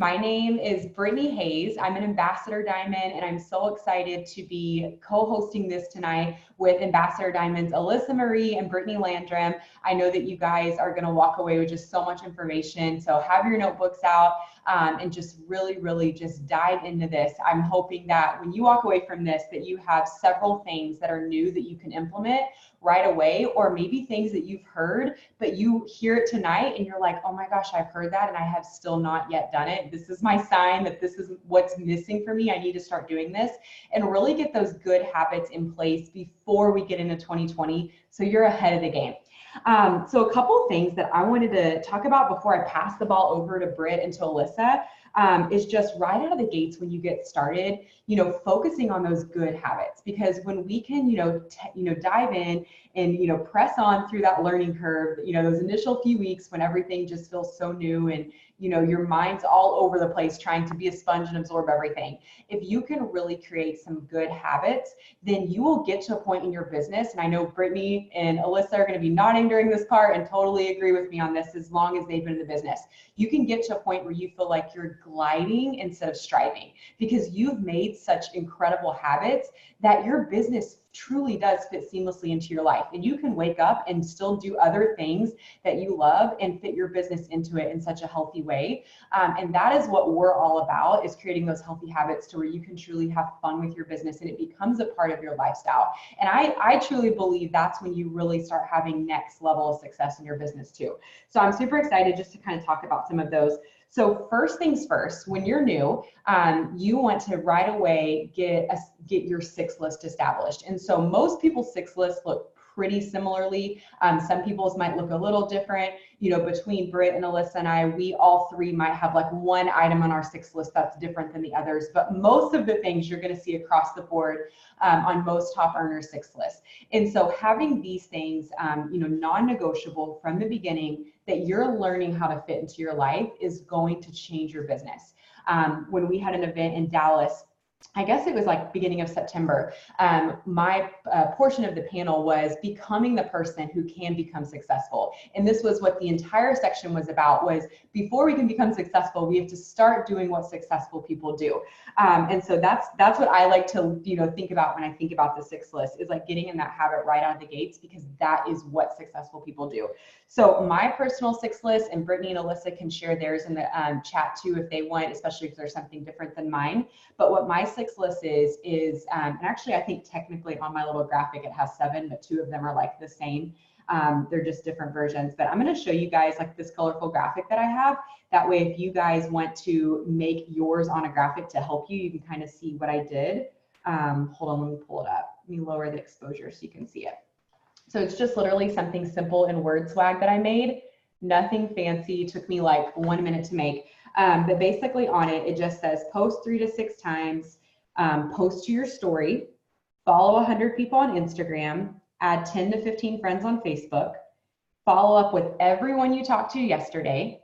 My name is Brittney Hayes. I'm an Ambassador Diamond, and I'm so excited to be co-hosting this tonight with Ambassador Diamonds Alissa Marie and Brittney Landrum. I know that you guys are going to walk away with just so much information, so have your notebooks out and just really just dive into this. I'm hoping that when you walk away from this, that you have several things that are new that you can implement right away, or maybe things that you've heard, but you hear it tonight and you're like, oh my gosh, I've heard that and I have still not yet done it. This is my sign that this is what's missing for me. I need to start doing this and really get those good habits in place before we get into 2020 so you're ahead of the game. So a couple of things that I wanted to talk about before I pass the ball over to Britt and to Alissa is just right out of the gates when you get started, focusing on those good habits, because when we can, dive in and, press on through that learning curve, those initial few weeks when everything just feels so new and, your mind's all over the place trying to be a sponge and absorb everything. If you can really create some good habits, then you will get to a point in your business. And I know Brittney and Alissa are going to be nodding during this part and totally agree with me on this as long as they've been in the business. You can get to a point where you feel like you're gliding instead of striving because you've made such incredible habits that your business truly does fit seamlessly into your life. And you can wake up and still do other things that you love and fit your business into it in such a healthy way. And that is what we're all about, is creating those healthy habits to where you can truly have fun with your business and it becomes a part of your lifestyle. And I truly believe that's when you really start having next level of success in your business too. So I'm super excited just to kind of talk about some of those. So first things first, when you're new, you want to right away get your 6 list established. And so most people's 6 lists look pretty similarly. Some people's might look a little different. Between Britt and Alissa and I, we all three might have like one item on our 6 list that's different than the others. But most of the things you're going to see across the board on most top earners 6 lists. And so having these things, non-negotiable from the beginning that you're learning how to fit into your life is going to change your business. When we had an event in Dallas, I guess it was like beginning of September, my portion of the panel was becoming the person who can become successful. And this was what the entire section was about, was before we can become successful, we have to start doing what successful people do. And so that's what I like to, think about when I think about the 6 list, is like getting in that habit right out of the gates, because that is what successful people do. So my personal 6 list, and Brittney and Alissa can share theirs in the chat too if they want, especially if there's something different than mine. But what my 6 list is, and actually I think technically on my little graphic it has 7, but 2 of them are like the same. They're just different versions. But I'm going to show you guys like this colorful graphic that I have. That way, if you guys want to make yours on a graphic to help you, you can kind of see what I did. Hold on, let me pull it up. Let me lower the exposure so you can see it. So it's just literally something simple in word swag that I made. Nothing fancy. It took me like 1 minute to make. But basically on it, it just says post 3 to 6 times, post to your story, follow 100 people on Instagram, add 10 to 15 friends on Facebook, follow up with everyone you talked to yesterday,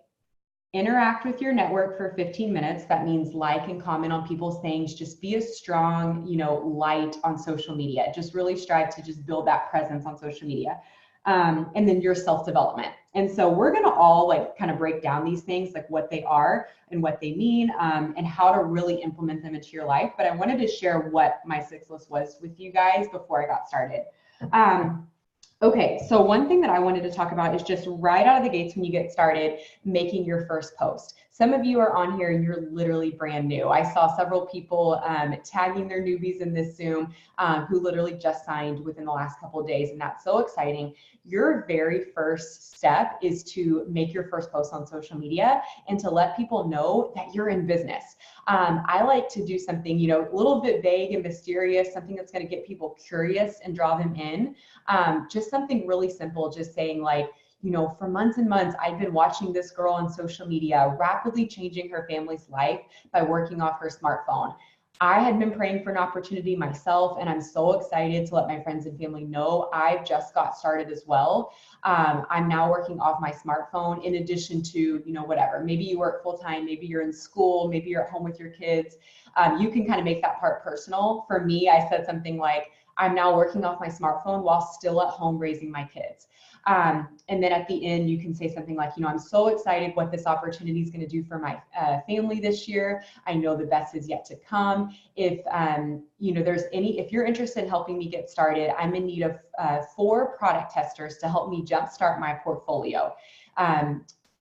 interact with your network for 15 minutes. That means like and comment on people's things. Just be a strong, light on social media. Just really strive to just build that presence on social media. And then your self-development. And so we're going to all kind of break down these things, like what they are and what they mean, and how to really implement them into your life. But I wanted to share what my 6 list was with you guys before I got started. Okay, so one thing that I wanted to talk about is just right out of the gates when you get started, making your first post. Some of you are on here and you're literally brand new. I saw several people tagging their newbies in this Zoom who literally just signed within the last couple of days, and that's so exciting. Your very first step is to make your first post on social media and to let people know that you're in business. I like to do something, a little bit vague and mysterious, something that's going to get people curious and draw them in. Just something really simple, just saying like, for months and months, I've been watching this girl on social media rapidly changing her family's life by working off her smartphone. I had been praying for an opportunity myself, and I'm so excited to let my friends and family know I've just got started as well. I'm now working off my smartphone in addition to, whatever. Maybe you work full time, maybe you're in school, maybe you're at home with your kids. You can kind of make that part personal. For me, I said something like, I'm now working off my smartphone while still at home raising my kids. And then at the end, you can say something like, I'm so excited what this opportunity is going to do for my family this year. I know the best is yet to come. If, if you're interested in helping me get started, I'm in need of 4 product testers to help me jumpstart my portfolio.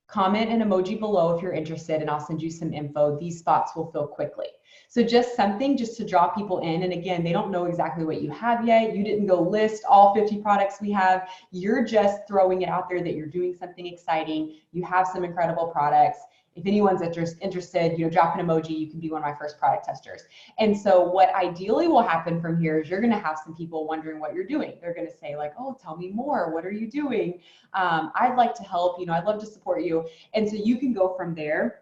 Comment an emoji below if you're interested, and I'll send you some info. These spots will fill quickly. So just something just to draw people in. And again, they don't know exactly what you have yet. You didn't go list all 50 products we have. You're just throwing it out there that you're doing something exciting. You have some incredible products. If anyone's interested, drop an emoji. You can be one of my first product testers. And so what ideally will happen from here is you're going to have some people wondering what you're doing. They're going to say like, oh, tell me more. What are you doing? I'd like to help. I'd love to support you. And so you can go from there.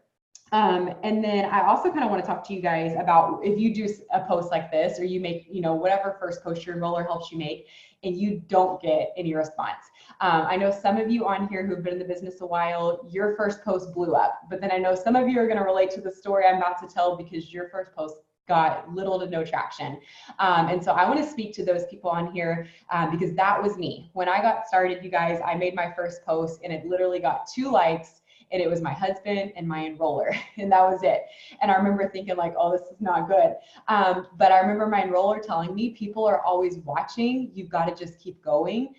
And then I also kind of want to talk to you guys about if you do a post like this, or you make, whatever first post your enroller helps you make, and you don't get any response. I know some of you on here who've been in the business a while, your first post blew up, but then I know some of you are going to relate to the story I'm about to tell because your first post got little to no traction. And so I want to speak to those people on here because that was me. When I got started, you guys, I made my first post and it literally got 2 likes. And it was my husband and my enroller, and that was it. And I remember thinking like, oh, this is not good. But I remember my enroller telling me, people are always watching. You've got to just keep going,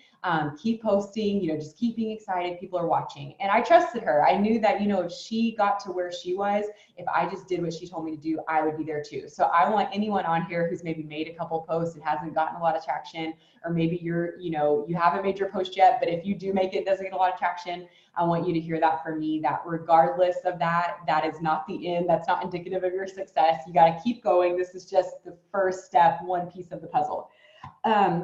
keep posting, just keep being excited. People are watching. And I trusted her. I knew that, if she got to where she was, if I just did what she told me to do, I would be there too. So I want anyone on here who's maybe made a couple posts and hasn't gotten a lot of traction, or maybe you haven't made your post yet, but if you do make it, doesn't get a lot of traction, I want you to hear that from me, that regardless of that, that is not the end. That's not indicative of your success. You got to keep going. This is just the first step, one piece of the puzzle.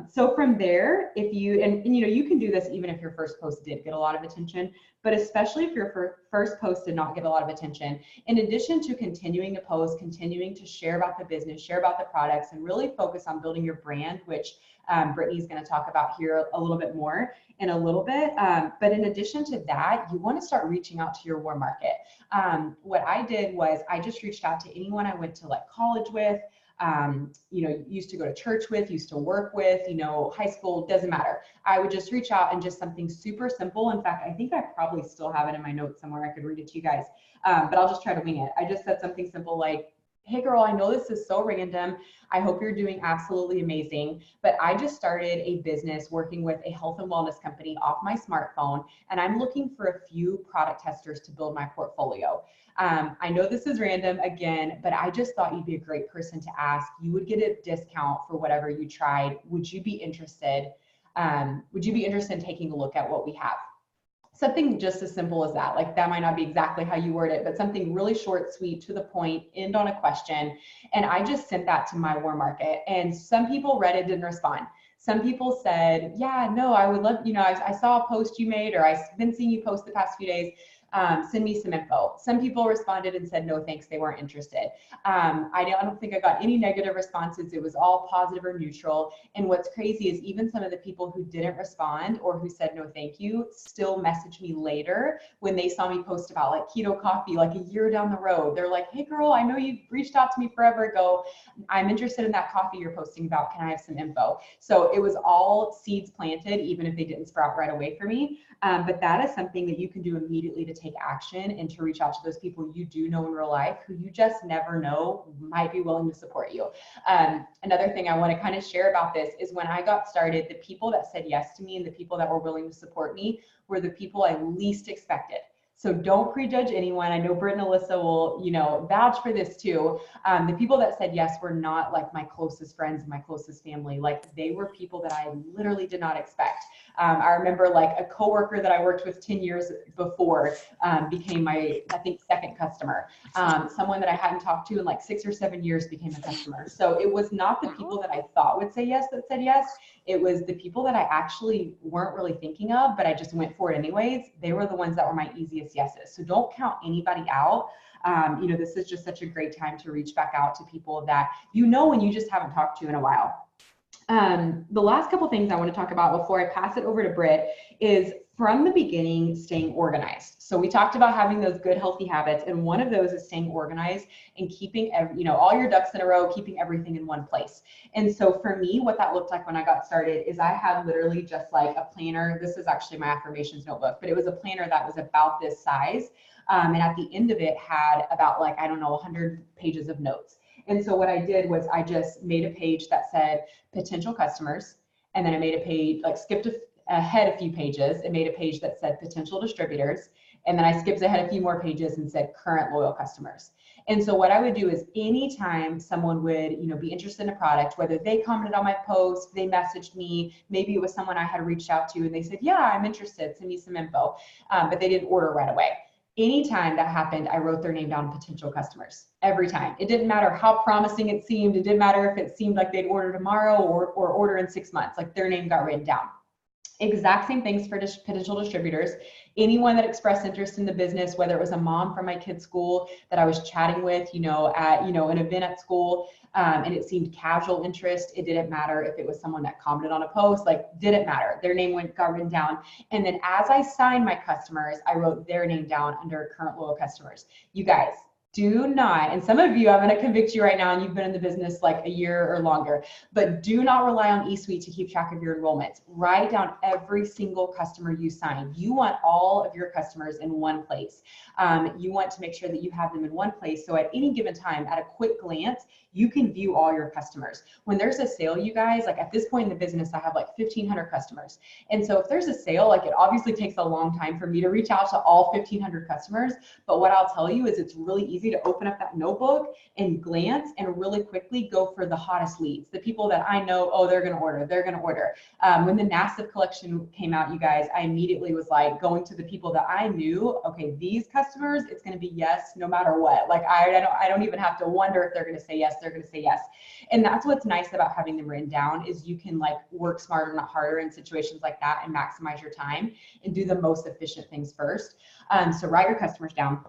So from there, if you, and you can do this even if your first post did get a lot of attention, but especially if your first post did not get a lot of attention, in addition to continuing to post, continuing to share about the business, share about the products, and really focus on building your brand, which Brittany's going to talk about here a little bit more in a little bit. But in addition to that, you want to start reaching out to your warm market. What I did was I just reached out to anyone I went to like college with, used to go to church with, used to work with, high school, doesn't matter. I would just reach out and just something super simple. In fact, I think I probably still have it in my notes somewhere. I could read it to you guys, but I'll just try to wing it. I just said something simple like, hey girl, I know this is so random. I hope you're doing absolutely amazing, but I just started a business working with a health and wellness company off my smartphone, and I'm looking for a few product testers to build my portfolio. I know this is random again, but I just thought you'd be a great person to ask. You would get a discount for whatever you tried. Would you be interested? Would you be interested in taking a look at what we have? Something just as simple as that. Like that might not be exactly how you word it, but something really short, sweet, to the point, end on a question. And I just sent that to my warm market. And some people read it, didn't respond. Some people said, yeah, no, I would love, I saw a post you made, or I've been seeing you post the past few days. Send me some info. Some people responded and said, no, thanks, they weren't interested. I don't think I got any negative responses. It was all positive or neutral. And what's crazy is even some of the people who didn't respond or who said no thank you still messaged me later when they saw me post about like keto coffee, like a year down the road. They're like, hey girl, I know you reached out to me forever ago. I'm interested in that coffee you're posting about. Can I have some info? So it was all seeds planted, even if they didn't sprout right away for me. But that is something that you can do immediately to take action and to reach out to those people you do know in real life who you just never know might be willing to support you. Another thing I want to kind of share about this is when I got started, the people that said yes to me and the people that were willing to support me were the people I least expected. So don't prejudge anyone. I know Britt and Alissa will, vouch for this too. The people that said yes were not like my closest friends and my closest family. Like they were people that I literally did not expect. I remember like a coworker that I worked with 10 years before became my, I think, second customer. Someone that I hadn't talked to in like 6 or 7 years became a customer. So it was not the people that I thought would say yes that said yes. It was the people that I actually weren't really thinking of, but I just went for it anyways. They were the ones that were my easiest yeses. So don't count anybody out. This is just such a great time to reach back out to people that when you just haven't talked to in a while. The last couple things I want to talk about before I pass it over to Britt is from the beginning, staying organized. So we talked about having those good, healthy habits. And one of those is staying organized and keeping, all your ducks in a row, keeping everything in one place. And so for me, what that looked like when I got started is I had literally just like a planner. This is actually my affirmations notebook, but it was a planner that was about this size. And at the end of it had about 100 pages of notes. And so what I did was I just made a page that said potential customers. And then I made a page, skipped ahead a few pages and made a page that said potential distributors. And then I skipped ahead a few more pages and said current loyal customers. And so what I would do is anytime someone would, be interested in a product, whether they commented on my post, they messaged me, maybe it was someone I had reached out to and they said, yeah, I'm interested, send me some info, but they didn't order right away. Anytime that happened, I wrote their name down, potential customers, every time. It didn't matter how promising it seemed. It didn't matter if it seemed like they'd order tomorrow or order in 6 months, their name got written down. Exact same things for potential distributors. Anyone that expressed interest in the business, whether it was a mom from my kid's school that I was chatting with, at, an event at school, and it seemed casual interest. It didn't matter if it was someone that commented on a post, didn't matter. Their name got written down. And then as I signed my customers, I wrote their name down under current loyal customers. You guys, do not, and some of you, I'm going to convict you right now, and you've been in the business a year or longer, but do not rely on eSuite to keep track of your enrollments. Write down every single customer you sign. You want all of your customers in one place. You want to make sure that you have them in one place. So at any given time, at a quick glance, you can view all your customers. When there's a sale, you guys, at this point in the business, I have 1,500 customers. And so if there's a sale, it obviously takes a long time for me to reach out to all 1,500 customers. But what I'll tell you is it's really easy to open up that notebook and glance and really quickly go for the hottest leads, the people that I know, oh, they're going to order. When the NASF collection came out, you guys, I immediately was going to the people that I knew, okay, these customers, it's going to be yes, no matter what. I don't even have to wonder if they're going to say yes, they're going to say yes. And that's what's nice about having them written down is you can work smarter, not harder in situations like that and maximize your time and do the most efficient things first. So write your customers down.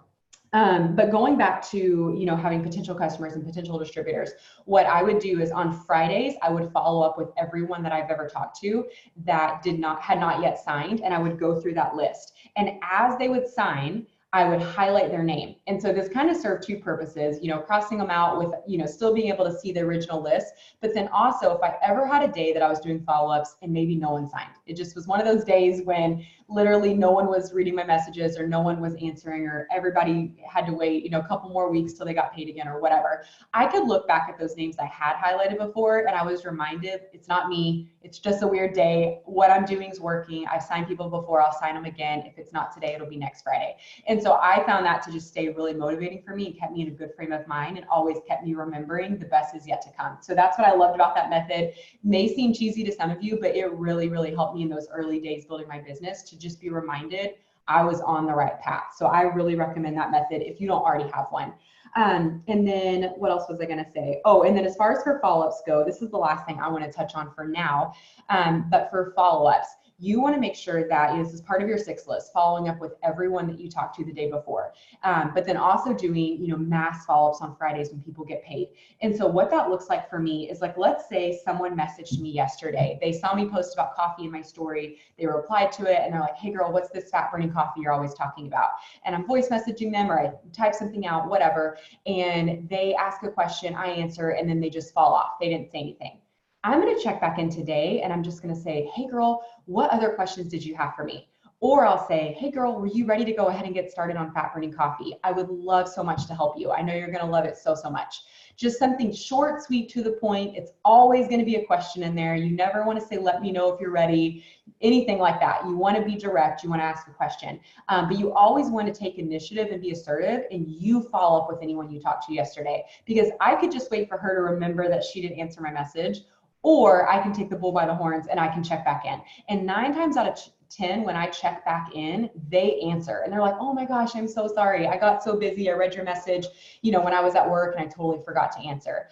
But going back to, having potential customers and potential distributors, what I would do is on Fridays, I would follow up with everyone that I've ever talked to that had not yet signed. And I would go through that list. And as they would sign, I would highlight their name. And so this kind of served two purposes, crossing them out with, still being able to see the original list. But then also if I ever had a day that I was doing follow-ups and maybe no one signed, it just was one of those days when literally no one was reading my messages or no one was answering or everybody had to wait, a couple more weeks till they got paid again or whatever. I could look back at those names I had highlighted before and I was reminded it's not me. It's just a weird day. What I'm doing is working. I've signed people before. I'll sign them again. If it's not today, it'll be next Friday. And so I found that to just stay really motivating for me and kept me in a good frame of mind and always kept me remembering the best is yet to come. So that's what I loved about that method. May seem cheesy to some of you, but it really, really helped me in those early days building my business to just be reminded I was on the right path. So I really recommend that method if you don't already have one. And then what else was I going to say? Oh, and then as far as for follow-ups go, this is the last thing I want to touch on for now. But for follow-ups, you want to make sure that this is part of your 6 list, following up with everyone that you talked to the day before, but then also doing, mass follow-ups on Fridays when people get paid. And so what that looks like for me is let's say someone messaged me yesterday. They saw me post about coffee in my story. They replied to it and they're like, hey girl, what's this fat burning coffee you're always talking about? And I'm voice messaging them or I type something out, whatever. And they ask a question, I answer, and then they just fall off. They didn't say anything. I'm going to check back in today and I'm just going to say, hey girl, what other questions did you have for me? Or I'll say, hey girl, were you ready to go ahead and get started on fat burning coffee? I would love so much to help you. I know you're going to love it so, so much. Just something short, sweet, to the point. It's always going to be a question in there. You never want to say, let me know if you're ready, anything like that. You want to be direct. You want to ask a question. But you always want to take initiative and be assertive and you follow up with anyone you talked to yesterday. Because I could just wait for her to remember that she didn't answer my message. Or I can take the bull by the horns and I can check back in. And 9 times out of 10, when I check back in, they answer. And they're like, oh my gosh, I'm so sorry. I got so busy. I read your message, when I was at work and I totally forgot to answer.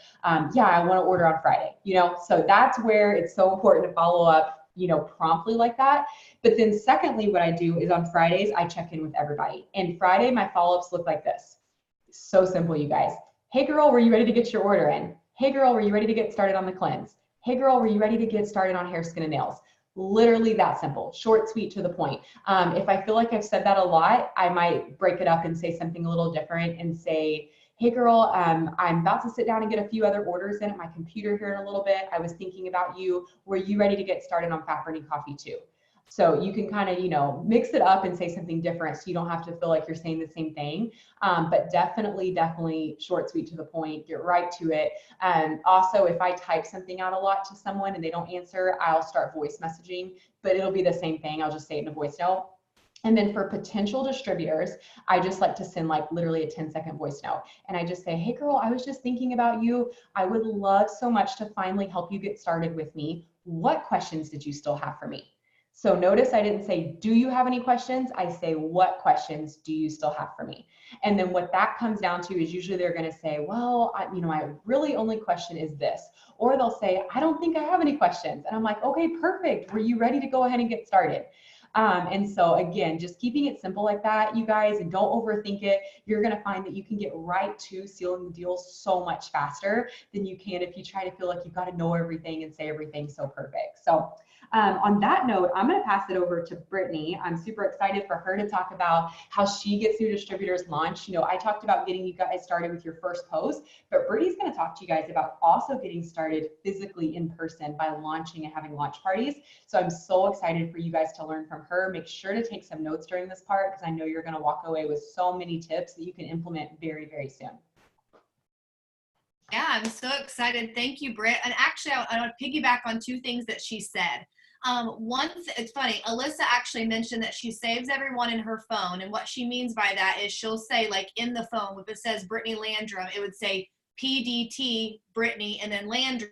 Yeah, I want to order on Friday, So that's where it's so important to follow up, promptly like that. But then secondly, what I do is on Fridays, I check in with everybody. And Friday, my follow-ups look like this. So simple, you guys. Hey girl, were you ready to get your order in? Hey girl, were you ready to get started on the cleanse? Hey girl, were you ready to get started on hair, skin, and nails? Literally that simple, short, sweet, to the point. If I feel like I've said that a lot, I might break it up and say something a little different and say, hey girl, I'm about to sit down and get a few other orders in at my computer here in a little bit. I was thinking about you. Were you ready to get started on fat burning coffee too? So you can kind of, mix it up and say something different so you don't have to feel like you're saying the same thing. But definitely short, sweet, to the point, get right to it. Also, if I type something out a lot to someone and they don't answer, I'll start voice messaging, but it'll be the same thing. I'll just say it in a voice note. And then for potential distributors, I just like to send like literally a 10-second voice note. And I just say, hey girl, I was just thinking about you. I would love so much to finally help you get started with me. What questions did you still have for me? So notice I didn't say, do you have any questions? I say, what questions do you still have for me? And then what that comes down to is usually they're going to say, well, my really only question is this. Or they'll say, I don't think I have any questions. And I'm like, okay, perfect. Were you ready to go ahead and get started? And so again, just keeping it simple like that, you guys, and don't overthink it. You're going to find that you can get right to sealing the deals so much faster than you can if you try to feel like you've got to know everything and say everything so perfect. So on that note, I'm going to pass it over to Brittany. I'm super excited for her to talk about how she gets new distributors launched. I talked about getting you guys started with your first post, but Brittany's going to talk to you guys about also getting started physically in person by launching and having launch parties. So I'm so excited for you guys to learn from her. Make sure to take some notes during this part because I know you're going to walk away with so many tips that you can implement very, very soon. Yeah, I'm so excited. Thank you, Britt. And actually, I want to piggyback on two things that she said. It's funny, Alissa actually mentioned that she saves everyone in her phone. And what she means by that is she'll say, like in the phone, if it says Brittney Landrum, it would say PDT Brittney and then Landrum.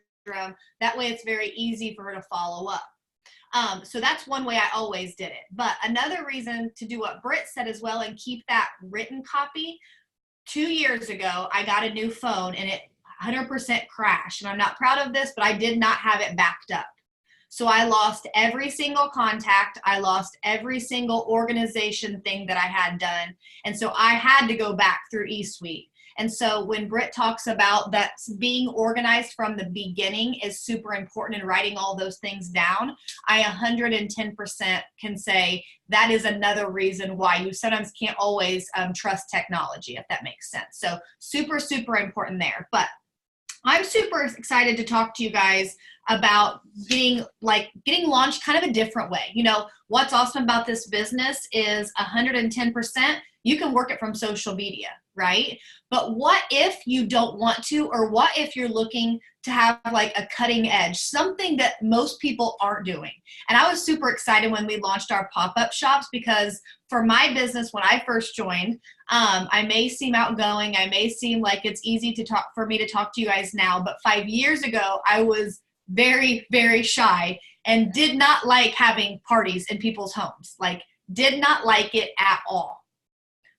That way it's very easy for her to follow up. So that's one way I always did it. But another reason to do what Britt said as well and keep that written copy, 2 years ago, I got a new phone and it 100% crashed. And I'm not proud of this, but I did not have it backed up. So I lost every single contact. I lost every single organization thing that I had done. And so I had to go back through eSuite. And so when Britt talks about that being organized from the beginning is super important and writing all those things down, I 110% can say that is another reason why you sometimes can't always trust technology, if that makes sense. So super, super important there. But I'm super excited to talk to you guys about getting launched kind of a different way. What's awesome about this business is 110%, you can work it from social media, right? But what if you don't want to, or what if you're looking to have like a cutting edge, something that most people aren't doing? And I was super excited when we launched our pop-up shops because for my business, when I first joined, I may seem outgoing. I may seem like it's easy for me to talk to you guys now, but 5 years ago, I was very, very shy and did not like having parties in people's homes, did not like it at all.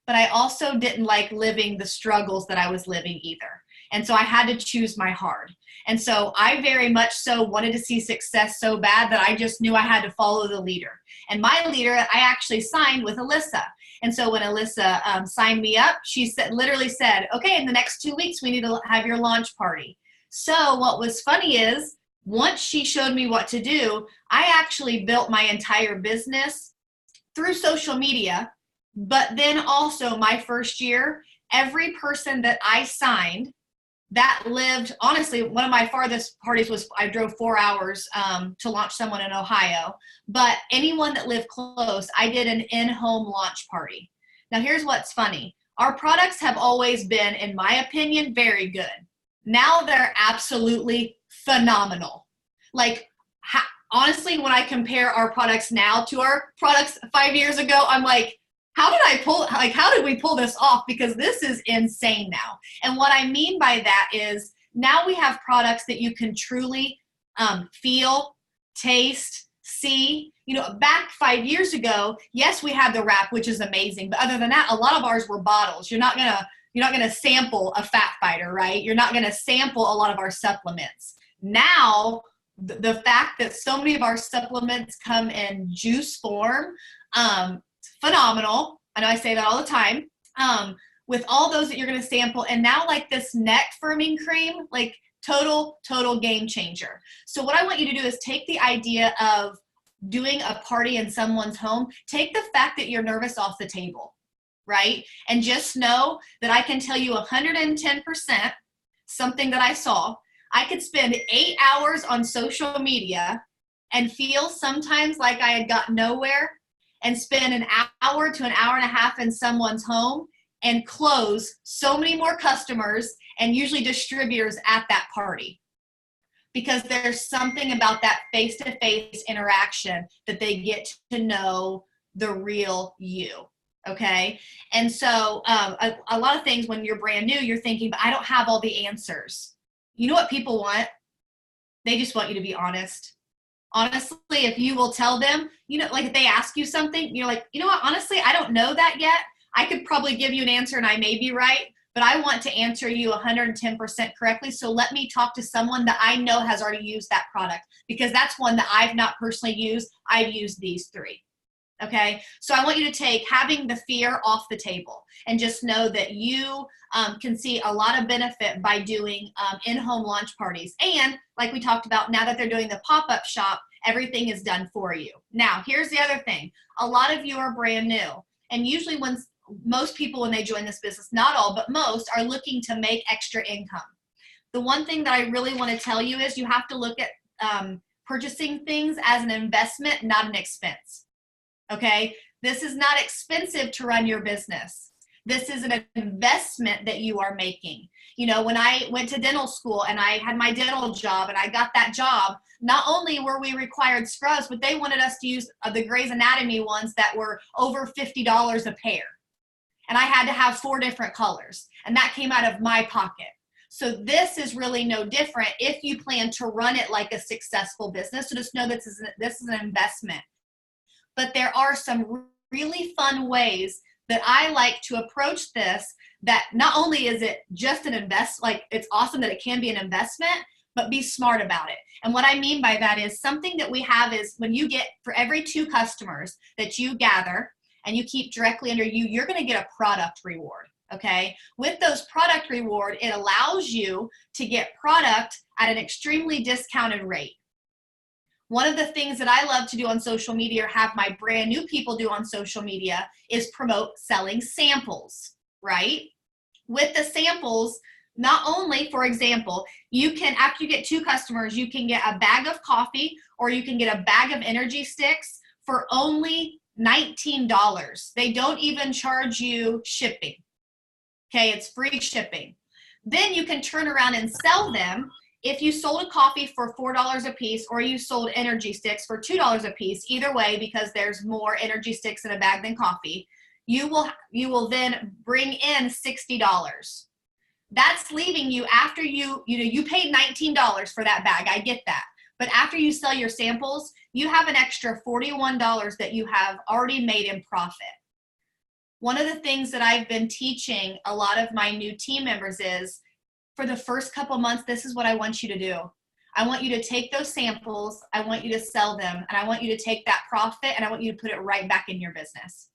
But I also didn't like living the struggles that I was living either. And so I had to choose my hard. And so I very much so wanted to see success so bad that I just knew I had to follow the leader. And my leader, I actually signed with Alissa. And so when Alissa signed me up, she literally said, okay, in the next 2 weeks, we need to have your launch party. So what was funny is once she showed me what to do, I actually built my entire business through social media. But then also my first year, every person that I signed that lived, honestly, one of my farthest parties was I drove 4 hours to launch someone in Ohio. But anyone that lived close, I did an in-home launch party. Now here's what's funny. Our products have always been, in my opinion, very good. Now they're absolutely phenomenal. Honestly, when I compare our products now to our products 5 years ago, I'm like, how did we pull this off? Because this is insane now. And what I mean by that is now we have products that you can truly feel, taste, see. Back 5 years ago, yes, we had the wrap, which is amazing. But other than that, a lot of ours were bottles. You're not gonna sample a fat fighter, right? You're not gonna sample a lot of our supplements. Now, the fact that so many of our supplements come in juice form, phenomenal. I know I say that all the time. With all those that you're going to sample, and now this neck firming cream, total game changer. So what I want you to do is take the idea of doing a party in someone's home, take the fact that you're nervous off the table, right? And just know that I can tell you 110% something that I saw. I could spend 8 hours on social media and feel sometimes like I had got nowhere, and spend an hour to an hour and a half in someone's home and close so many more customers and usually distributors at that party. Because there's something about that face-to-face interaction that they get to know the real you, okay? And so a lot of things when you're brand new, you're thinking, but I don't have all the answers. You know what people want? They just want you to be honest. Honestly, if you will tell them, you know, like if they ask you something, you're like, you know what, honestly, I don't know that yet. I could probably give you an answer and I may be right, but I want to answer you 110% correctly. So let me talk to someone that I know has already used that product, because that's one that I've not personally used. I've used these 3. Okay. So I want you to take having the fear off the table and just know that you can see a lot of benefit by doing in-home launch parties. And like we talked about, now that they're doing the pop-up shop, everything is done for you. Now, here's the other thing. A lot of you are brand new. And usually when most people, when they join this business, not all, but most, are looking to make extra income. The one thing that I really want to tell you is you have to look at purchasing things as an investment, not an expense. Okay, this is not expensive to run your business. This is an investment that you are making. You know, when I went to dental school and I had my dental job and I got that job, not only were we required scrubs, but they wanted us to use the Grey's Anatomy ones that were over $50 a pair. And I had to have 4 different colors, and that came out of my pocket. So this is really no different if you plan to run it like a successful business. So just know this is an investment. But there are some really fun ways that I like to approach this, that not only is it just an like it's awesome that it can be an investment, but be smart about it. And what I mean by that is something that we have is when you get, for every 2 customers that you gather and you keep directly under you, you're going to get a product reward. Okay. With those product reward, it allows you to get product at an extremely discounted rate. One of the things that I love to do on social media, or have my brand new people do on social media, is promote selling samples, right? With the samples, not only, for example, you can, after you get 2 customers, you can get a bag of coffee or you can get a bag of energy sticks for only $19. They don't even charge you shipping. Okay, it's free shipping. Then you can turn around and sell them. If you sold a coffee for $4 a piece, or you sold energy sticks for $2 a piece, either way, because there's more energy sticks in a bag than coffee, you will then bring in $60. That's leaving you, after you paid $19 for that bag. I get that. But after you sell your samples, you have an extra $41 that you have already made in profit. One of the things that I've been teaching a lot of my new team members is, for the first couple months, this is what I want you to do. I want you to take those samples, I want you to sell them, and I want you to take that profit and I want you to put it right back in your business.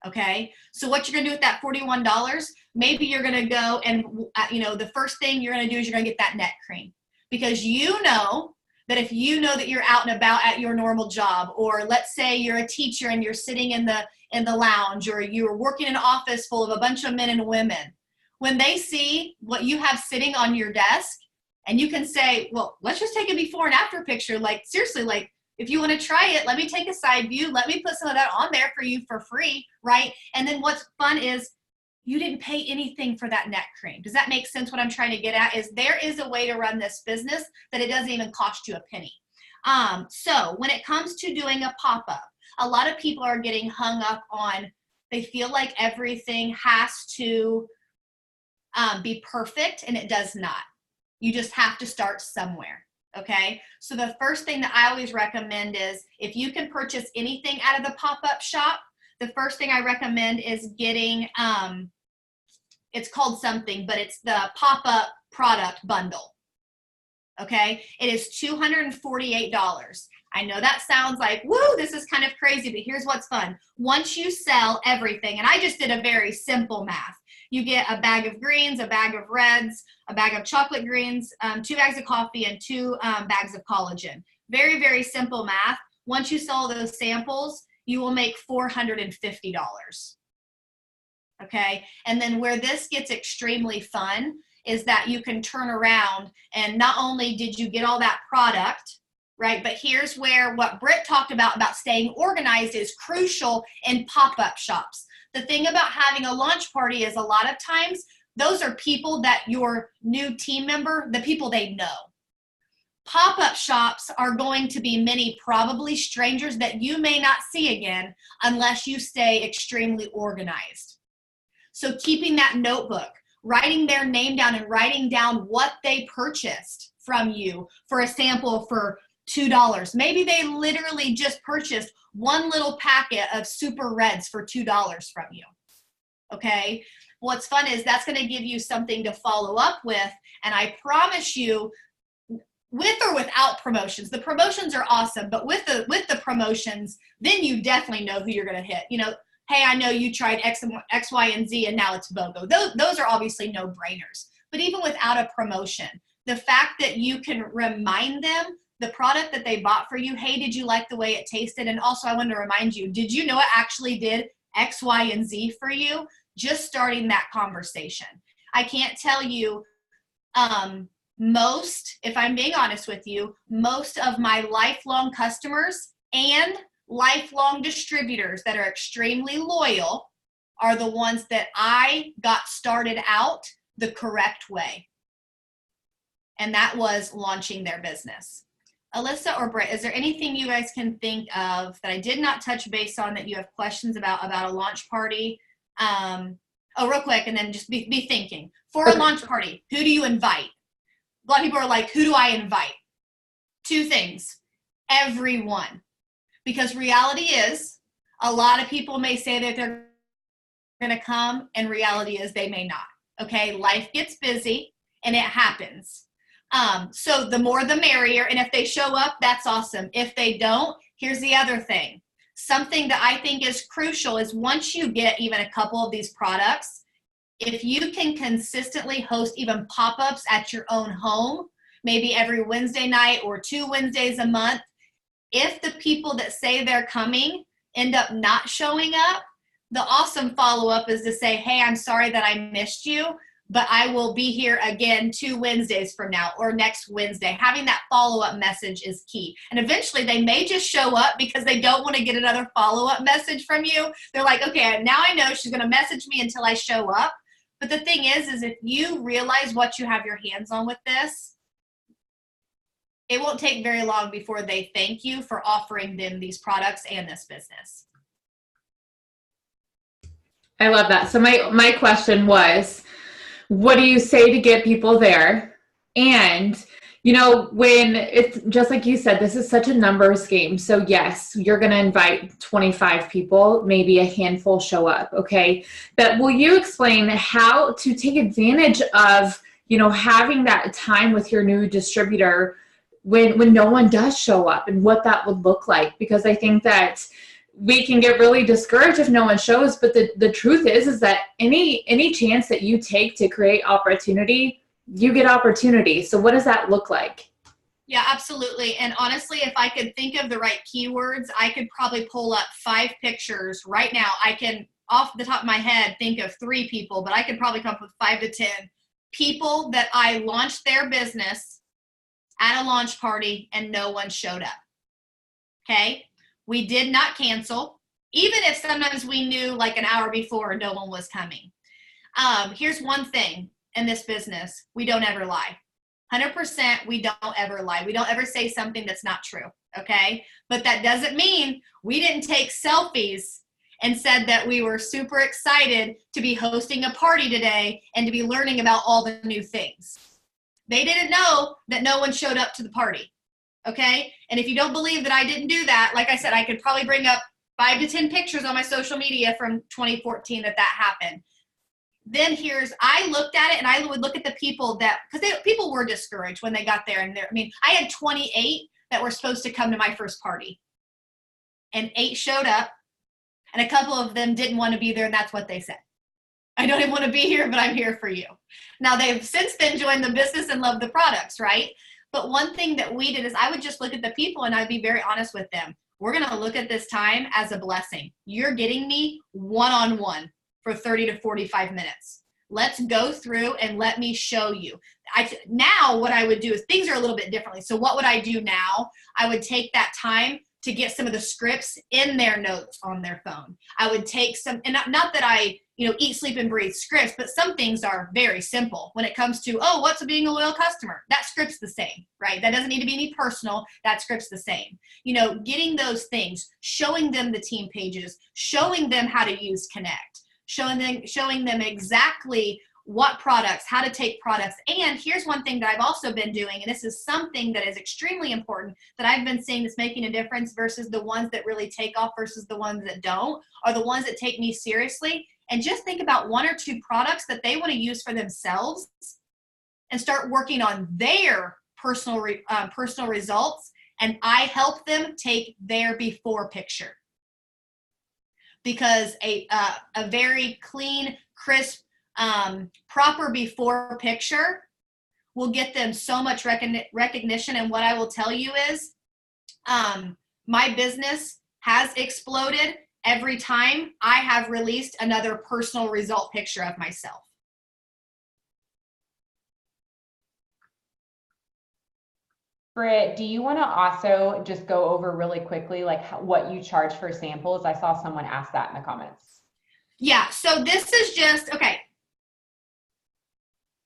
Okay? So what you're going to do with that $41, maybe you're going to go and, the first thing you're going to do is you're going to get that neck cream. Because you know that if you know that you're out and about at your normal job, or let's say you're a teacher and you're sitting in the lounge, or you're working in an office full of a bunch of men and women, when they see what you have sitting on your desk, and you can say, well, let's just take a before and after picture. Like, seriously, like, if you want to try it, let me take a side view. Let me put some of that on there for you for free, right? And then what's fun is you didn't pay anything for that neck cream. Does that make sense? What I'm trying to get at is there is a way to run this business that it doesn't even cost you a penny. So when it comes to doing a pop-up, a lot of people are getting hung up on, they feel like everything has to be perfect, and it does not. You just have to start somewhere. Okay. So the first thing that I always recommend is, if you can purchase anything out of the pop-up shop, the first thing I recommend is getting, it's called something, but it's the pop-up product bundle. Okay. It is $248. I know that sounds like, woo, this is kind of crazy, but here's what's fun. Once you sell everything, and I just did a very simple math. You get a bag of greens, a bag of reds, a bag of chocolate greens, 2 bags of coffee, and 2 bags of collagen. Very, very simple math. Once you sell those samples, you will make $450. Okay. And then where this gets extremely fun is that you can turn around and not only did you get all that product, right? But here's where what Britt talked about staying organized is crucial in pop-up shops. The thing about having a launch party is a lot of times those are people that your new team member, the people they know. Pop-up shops are going to be many probably strangers that you may not see again unless you stay extremely organized. So keeping that notebook, writing their name down and writing down what they purchased from you for a sample for $2. Maybe they literally just purchased one little packet of super reds for $2 from you. Okay. What's fun is that's going to give you something to follow up with. And I promise you, with or without promotions, the promotions are awesome, but with the promotions, then you definitely know who you're going to hit. You know, hey, I know you tried X, Y, and Z, and now it's BOGO. Those are obviously no-brainers. But even without a promotion, the fact that you can remind them the product that they bought for you, hey, did you like the way it tasted? And also I wanted to remind you, did you know it actually did X, Y, and Z for you? Just starting that conversation. I can't tell you, if I'm being honest with you, most of my lifelong customers and lifelong distributors that are extremely loyal are the ones that I got started out the correct way. And that was launching their business. Alissa or Britt, is there anything you guys can think of that I did not touch base on that you have questions about a launch party? Real quick, and then just be thinking. For a launch party, who do you invite? A lot of people are like, who do I invite? Two things. Everyone. Because reality is, a lot of people may say that they're going to come, and reality is they may not. Okay? Life gets busy, and it happens. So the more the merrier, and if they show up, that's awesome. If they don't, here's the other thing. Something that I think is crucial is once you get even a couple of these products, if you can consistently host even pop-ups at your own home, maybe every Wednesday night or 2 Wednesdays a month, if the people that say they're coming end up not showing up, the awesome follow-up is to say, hey, I'm sorry that I missed you, but I will be here again 2 Wednesdays from now or next Wednesday. Having that follow-up message is key. And eventually they may just show up because they don't want to get another follow-up message from you. They're like, okay, now I know she's going to message me until I show up. But the thing is if you realize what you have your hands on with this, it won't take very long before they thank you for offering them these products and this business. I love that. So my question was, what do you say to get people there? And, you know, when it's just like you said, this is such a numbers game. So yes, you're going to invite 25 people, maybe a handful show up. Okay. But will you explain how to take advantage of, you know, having that time with your new distributor when no one does show up and what that would look like? Because I think that we can get really discouraged if no one shows, but the truth is that any chance that you take to create opportunity, you get opportunity. So what does that look like? Yeah, absolutely. And honestly, if I could think of the right keywords, I could probably pull up 5 pictures right now. I can, off the top of my head, think of 3 people, but I could probably come up with 5 to 10 people that I launched their business at a launch party and no one showed up. Okay? We did not cancel, even if sometimes we knew like an hour before no one was coming. Here's one thing in this business. We don't ever lie. 100% we don't ever lie. We don't ever say something that's not true, okay? But that doesn't mean we didn't take selfies and said that we were super excited to be hosting a party today and to be learning about all the new things. They didn't know that no one showed up to the party. Okay. And if you don't believe that I didn't do that, like I said, I could probably bring up 5 to 10 pictures on my social media from 2014 that happened. Then I looked at it and I would look at the people because people were discouraged when they got there. And I had 28 that were supposed to come to my first party and 8 showed up and a couple of them didn't want to be there. And that's what they said. I don't even want to be here, but I'm here for you. Now they've since then joined the business and love the products, right? But one thing that we did is I would just look at the people and I'd be very honest with them. we're going to look at this time as a blessing. You're getting me one-on-one for 30 to 45 minutes. Let's go through and let me show you. Now what I would do is things are a little bit differently. So what would I do now? I would take that time to get some of the scripts in their notes on their phone. I would take some, and not that I, eat, sleep, and breathe scripts, but some things are very simple when it comes to, what's being a loyal customer? That script's the same, right? That doesn't need to be any personal. That script's the same. Getting those things, showing them the team pages, showing them how to use Connect, showing them exactly what products, how to take products. And here's one thing that I've also been doing, and this is something that is extremely important that I've been seeing that's making a difference versus the ones that really take off versus the ones that don't, or the ones that take me seriously. And just think about 1 or 2 products that they want to use for themselves and start working on their personal results. And I help them take their before picture. Because a very clean, crisp, proper before picture will get them so much recognition. And what I will tell you is my business has exploded every time I have released another personal result picture of myself. Britt, do you want to also just go over really quickly, like what you charge for samples? I saw someone ask that in the comments. Yeah, so this is just, okay.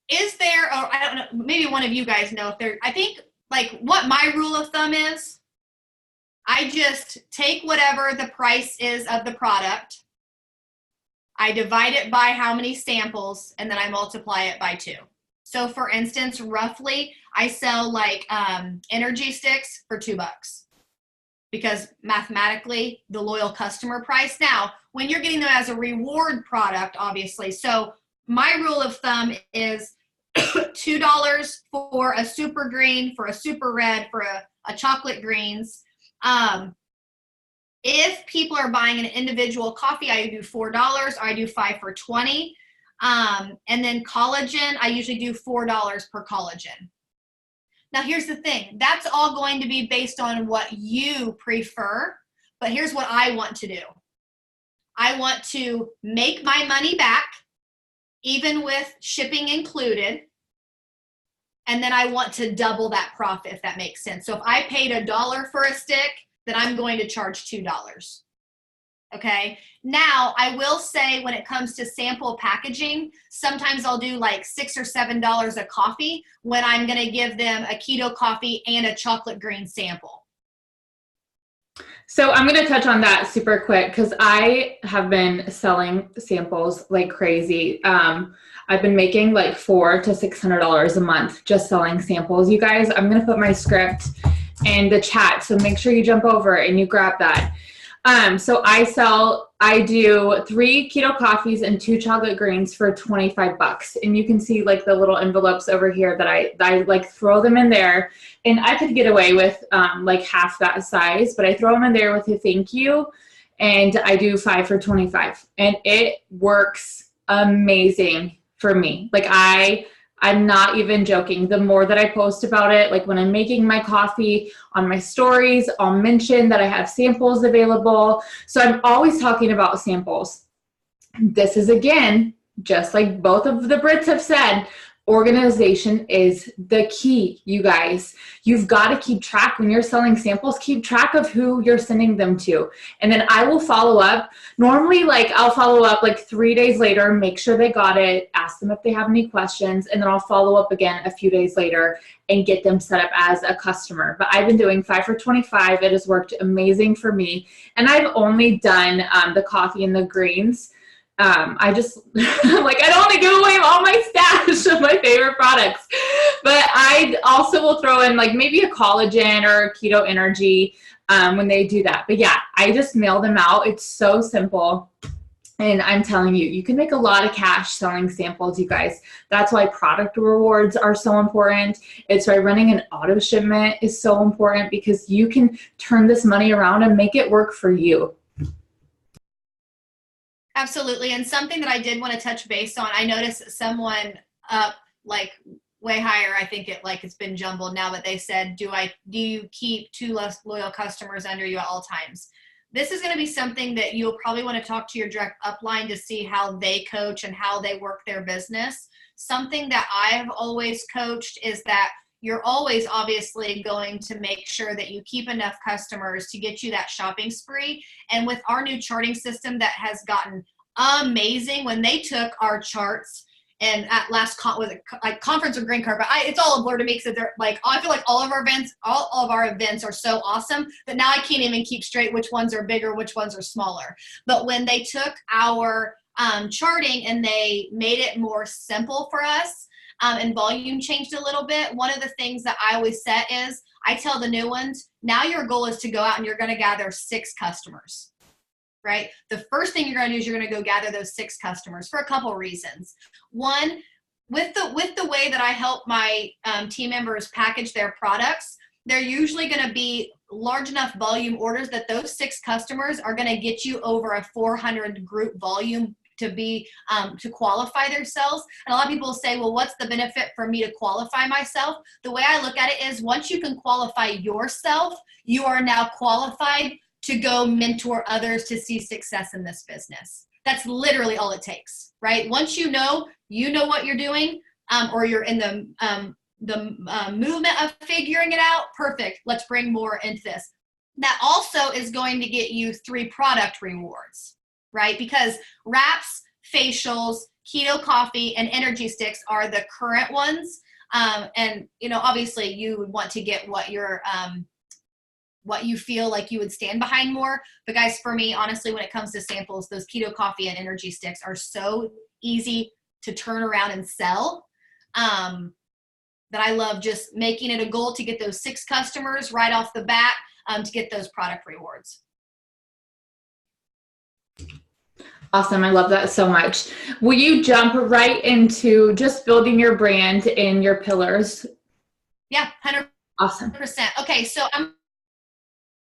Is there, or I don't know, maybe one of you guys know if there, I think like what my rule of thumb is, I just take whatever the price is of the product, I divide it by how many samples, and then I multiply it by 2. So for instance, roughly, I sell like energy sticks for $2 because mathematically the loyal customer price. Now, when you're getting them as a reward product, obviously, so my rule of thumb is $2 for a super green, for a super red, for a chocolate greens. If people are buying an individual coffee, I do $4 or I do 5 for $20. And then collagen, I usually do $4 per collagen. Now here's the thing, that's all going to be based on what you prefer, but here's what I want to do. I want to make my money back, even with shipping included, and then I want to double that profit, if that makes sense. So if I paid $1 for a stick, then I'm going to charge $2. Okay. Now I will say when it comes to sample packaging, sometimes I'll do like $6 or $7 a coffee when I'm going to give them a keto coffee and a chocolate green sample. So I'm going to touch on that super quick because I have been selling samples like crazy. I've been making like $400 to $600 a month just selling samples. You guys, I'm going to put my script in the chat, so make sure you jump over and you grab that. So I do 3 keto coffees and 2 chocolate greens for $25. And you can see like the little envelopes over here that I like throw them in there, and I could get away with, like half that size, but I throw them in there with a thank you. And I do 5 for $25, and it works amazing for me. Like I'm not even joking. The more that I post about it, like when I'm making my coffee on my stories, I'll mention that I have samples available. So I'm always talking about samples. This is, again, just like both of the Brits have said, organization is the key, you guys. You've got to keep track when you're selling samples, keep track of who you're sending them to. And then I will follow up. Normally, like I'll follow up like 3 days later, make sure they got it, ask them if they have any questions, and then I'll follow up again a few days later and get them set up as a customer. But I've been doing 5 for $25. It has worked amazing for me. And I've only done the coffee and the greens. I just like, I don't want to give away all my stash of my favorite products, but I also will throw in like maybe a collagen or a keto energy when they do that. But yeah, I just mail them out. It's so simple. And I'm telling you, you can make a lot of cash selling samples, you guys. That's why product rewards are so important. It's why running an auto shipment is so important, because you can turn this money around and make it work for you. Absolutely. And something that I did want to touch base on, I noticed that someone like way higher. I think it's been jumbled now, but they said, do you keep 2 less loyal customers under you at all times? This is going to be something that you'll probably want to talk to your direct upline to see how they coach and how they work their business. Something that I've always coached is that you're always obviously going to make sure that you keep enough customers to get you that shopping spree. And with our new charting system that has gotten amazing, when they took our charts and at last conference or green card, but it's all a blur to me because they're like, I feel like all of our events are so awesome that now I can't even keep straight which ones are bigger, which ones are smaller. But when they took our charting and they made it more simple for us, and volume changed a little bit, one of the things that I always set is, I tell the new ones, now your goal is to go out and you're going to gather 6 customers, right? The first thing you're going to do is you're going to go gather those 6 customers for a couple reasons. One, with the way that I help my team members package their products, they're usually going to be large enough volume orders that those 6 customers are going to get you over a 400 group volume to qualify themselves. And a lot of people say, well, what's the benefit for me to qualify myself? The way I look at it is, once you can qualify yourself, you are now qualified to go mentor others to see success in this business. That's literally all it takes, right? Once you know what you're doing, or you're in the movement of figuring it out, perfect. Let's bring more into this. That also is going to get you 3 product rewards, right? Because wraps, facials, keto coffee, and energy sticks are the current ones. And, obviously you would want to get what you feel like you would stand behind more. But guys, for me, honestly, when it comes to samples, those keto coffee and energy sticks are so easy to turn around and sell, that I love just making it a goal to get those 6 customers right off the bat, to get those product rewards. Awesome. I love that so much. Will you jump right into just building your brand in your pillars? Yeah, 100%. Awesome. Okay, so I'm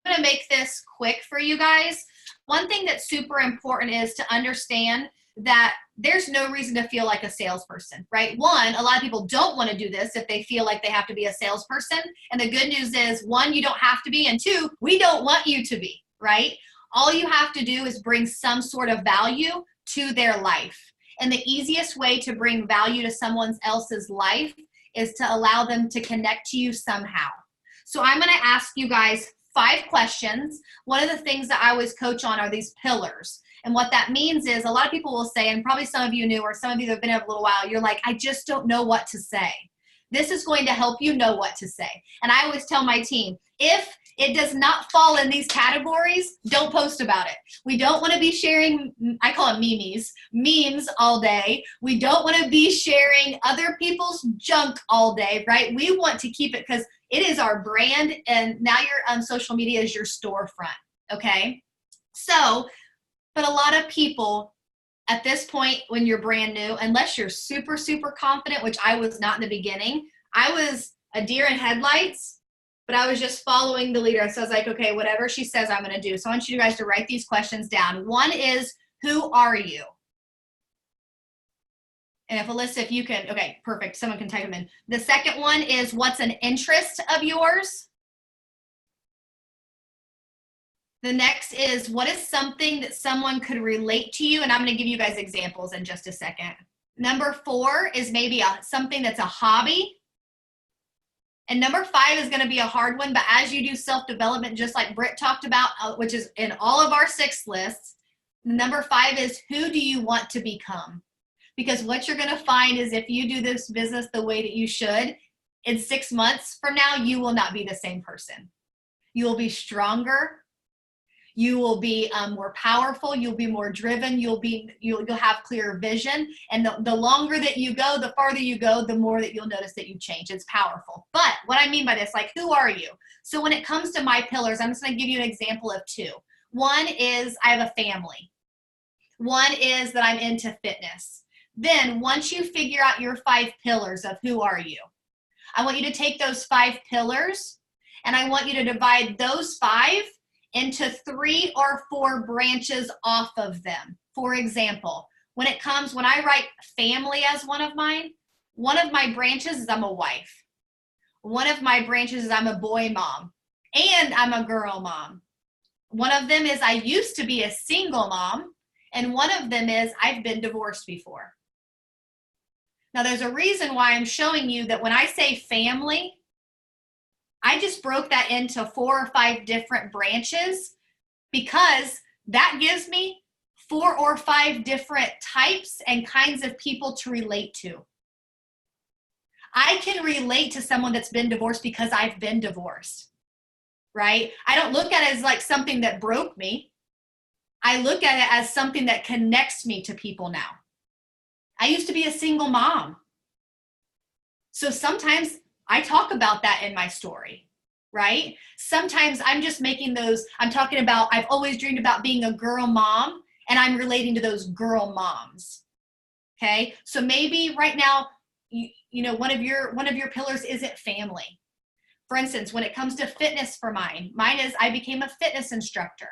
going to make this quick for you guys. One thing that's super important is to understand that there's no reason to feel like a salesperson, right? One, a lot of people don't want to do this if they feel like they have to be a salesperson. And the good news is, 1, you don't have to be, and 2, we don't want you to be, right? All you have to do is bring some sort of value to their life. And the easiest way to bring value to someone else's life is to allow them to connect to you somehow. So I'm going to ask you guys 5 questions. One of the things that I always coach on are these pillars. And what that means is, a lot of people will say, and probably some of you knew, or some of you that have been here a little while, you're like, I just don't know what to say. This is going to help you know what to say. And I always tell my team, if it does not fall in these categories, don't post about it. We don't want to be sharing, I call it memes all day. We don't want to be sharing other people's junk all day, right? We want to keep it because it is our brand, and now your social media is your storefront, okay? So, but a lot of people at this point, when you're brand new, unless you're super, super confident, which I was not in the beginning, I was a deer in headlights, but I was just following the leader. So I was like, okay, whatever she says, I'm going to do. So I want you guys to write these questions down. One is, who are you? And if Alissa, if you can, okay, perfect. Someone can type them in. The second one is, what's an interest of yours? The next is, what is something that someone could relate to you? And I'm going to give you guys examples in just a second. Number 4 is maybe something that's a hobby. And number 5 is going to be a hard one, but as you do self-development, just like Britt talked about, which is in all of our 6 lists, number 5 is, who do you want to become? Because what you're going to find is, if you do this business the way that you should, in 6 months from now, you will not be the same person. You will be stronger. You will be more powerful. You'll be more driven. You'll have clearer vision. And the longer that you go, the farther you go, the more that you'll notice that you change. It's powerful. But what I mean by this, like, who are you? So when it comes to my pillars, I'm just going to give you an example of 2. One is, I have a family. One is that I'm into fitness. Then once you figure out your 5 pillars of who are you, I want you to take those 5 pillars and I want you to divide those 5 into 3 or 4 branches off of them. For example, when I write family as one of mine, One of my branches is I'm a wife. One of my branches is I'm a boy mom, and I'm a girl mom. One of them is I used to be a single mom, and one of them is I've been divorced before. Now, there's a reason why I'm showing you that when I say family, I just broke that into 4 or 5 different branches, because that gives me 4 or 5 different types and kinds of people to relate to. I can relate to someone that's been divorced because I've been divorced, right? I don't look at it as like something that broke me. I look at it as something that connects me to people now. I used to be a single mom. So sometimes I talk about that in my story, right? Sometimes I'm just making those, I'm talking about, I've always dreamed about being a girl mom, and I'm relating to those girl moms. Okay. So maybe right now, you know, one of your pillars isn't family. For instance, when it comes to fitness for mine is I became a fitness instructor,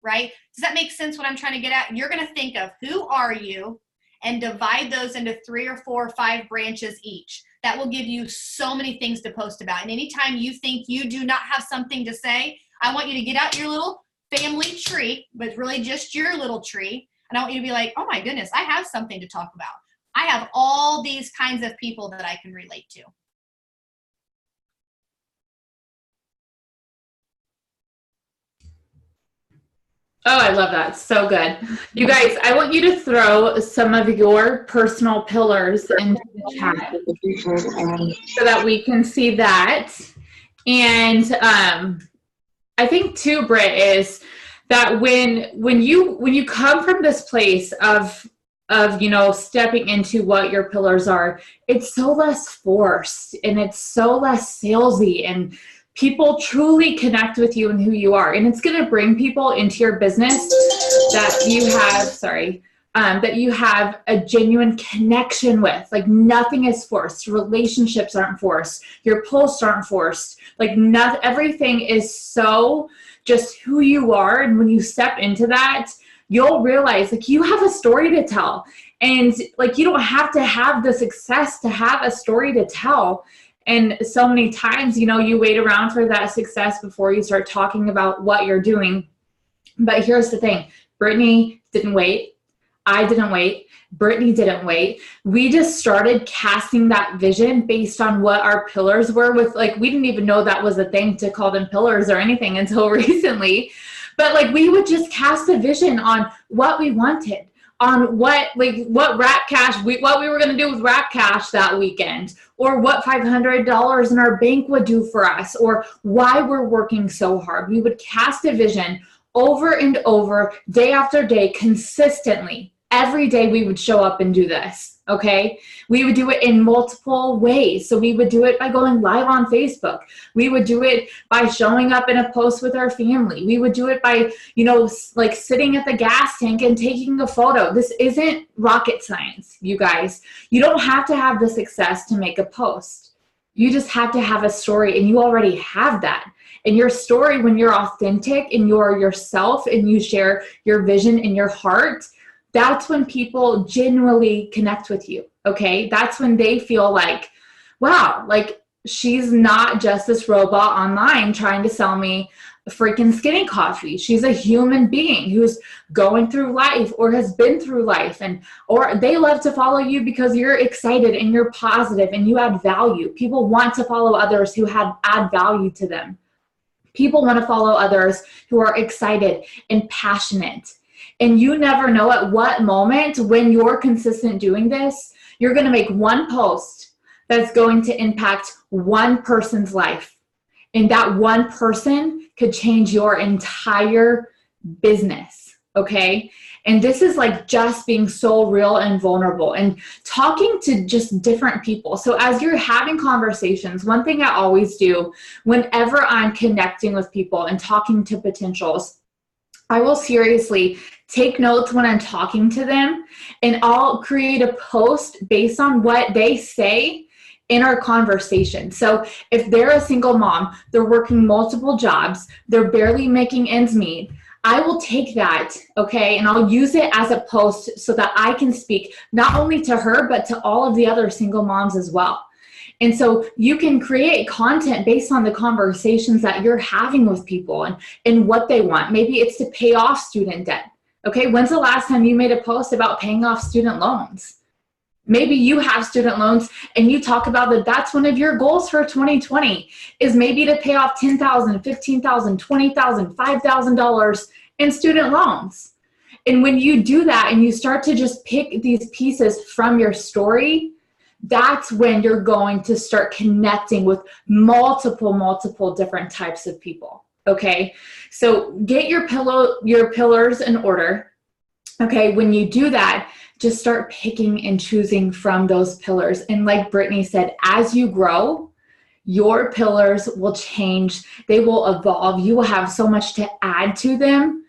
right? Does that make sense what I'm trying to get at? You're going to think of who are you and divide those into 3 or 4 or 5 branches each. That will give you so many things to post about. And anytime you think you do not have something to say, I want you to get out your little family tree, but it's really just your little tree. And I want you to be like, oh my goodness, I have something to talk about. I have all these kinds of people that I can relate to. Oh, I love that. So good. You guys, I want you to throw some of your personal pillars into the chat so that we can see that. And I think too, Britt, is that when you come from this place of you know, stepping into what your pillars are, it's so less forced and it's so less salesy, and people truly connect with you and who you are. And it's going to bring people into your business that you have a genuine connection with. Like, nothing is forced. Relationships aren't forced. Your posts aren't forced. Like, everything is so just who you are. And when you step into that, you'll realize like you have a story to tell. And like, you don't have to have the success to have a story to tell. And so many times, you know, you wait around for that success before you start talking about what you're doing. But here's the thing. Brittney didn't wait. I didn't wait. Brittney didn't wait. We just started casting that vision based on what our pillars were with, like, we didn't even know that was a thing to call them pillars or anything until recently. But like, we would just cast a vision on what we wanted, on what Rap Cash, what we were going to do with Rap Cash that weekend, or what $500 in our bank would do for us, or why we're working so hard. We would cast a vision over and over, day after day, consistently. Every day we would show up and do this, okay? We would do it in multiple ways. So we would do it by going live on Facebook. We would do it by showing up in a post with our family. We would do it by, you know, like sitting at the gas tank and taking a photo. This isn't rocket science, you guys. You don't have to have the success to make a post. You just have to have a story, and you already have that. And your story, when you're authentic and you're yourself and you share your vision in your heart, that's when people genuinely connect with you, okay? That's when they feel like, wow, like she's not just this robot online trying to sell me a freaking skinny coffee. She's a human being who's going through life or has been through life, or they love to follow you because you're excited and you're positive and you add value. People want to follow others who add value to them. People want to follow others who are excited and passionate. And you never know at what moment, when you're consistent doing this, you're going to make one post that's going to impact one person's life. And that one person could change your entire business, okay? And this is like just being so real and vulnerable and talking to just different people. So as you're having conversations, one thing I always do whenever I'm connecting with people and talking to potentials, I will seriously take notes when I'm talking to them, and I'll create a post based on what they say in our conversation. So if they're a single mom, they're working multiple jobs, they're barely making ends meet, I will take that, okay, and I'll use it as a post so that I can speak not only to her, but to all of the other single moms as well. And so you can create content based on the conversations that you're having with people and what they want. Maybe it's to pay off student debt. Okay, when's the last time you made a post about paying off student loans? Maybe you have student loans and you talk about that that's one of your goals for 2020 is maybe to pay off $10,000, $15,000, $20,000, $5,000 in student loans. And when you do that and you start to just pick these pieces from your story, that's when you're going to start connecting with multiple different types of people. Okay, so get your pillars in order. Okay, when you do that, just start picking and choosing from those pillars. And like Brittany said, as you grow, your pillars will change. They will evolve. You will have so much to add to them,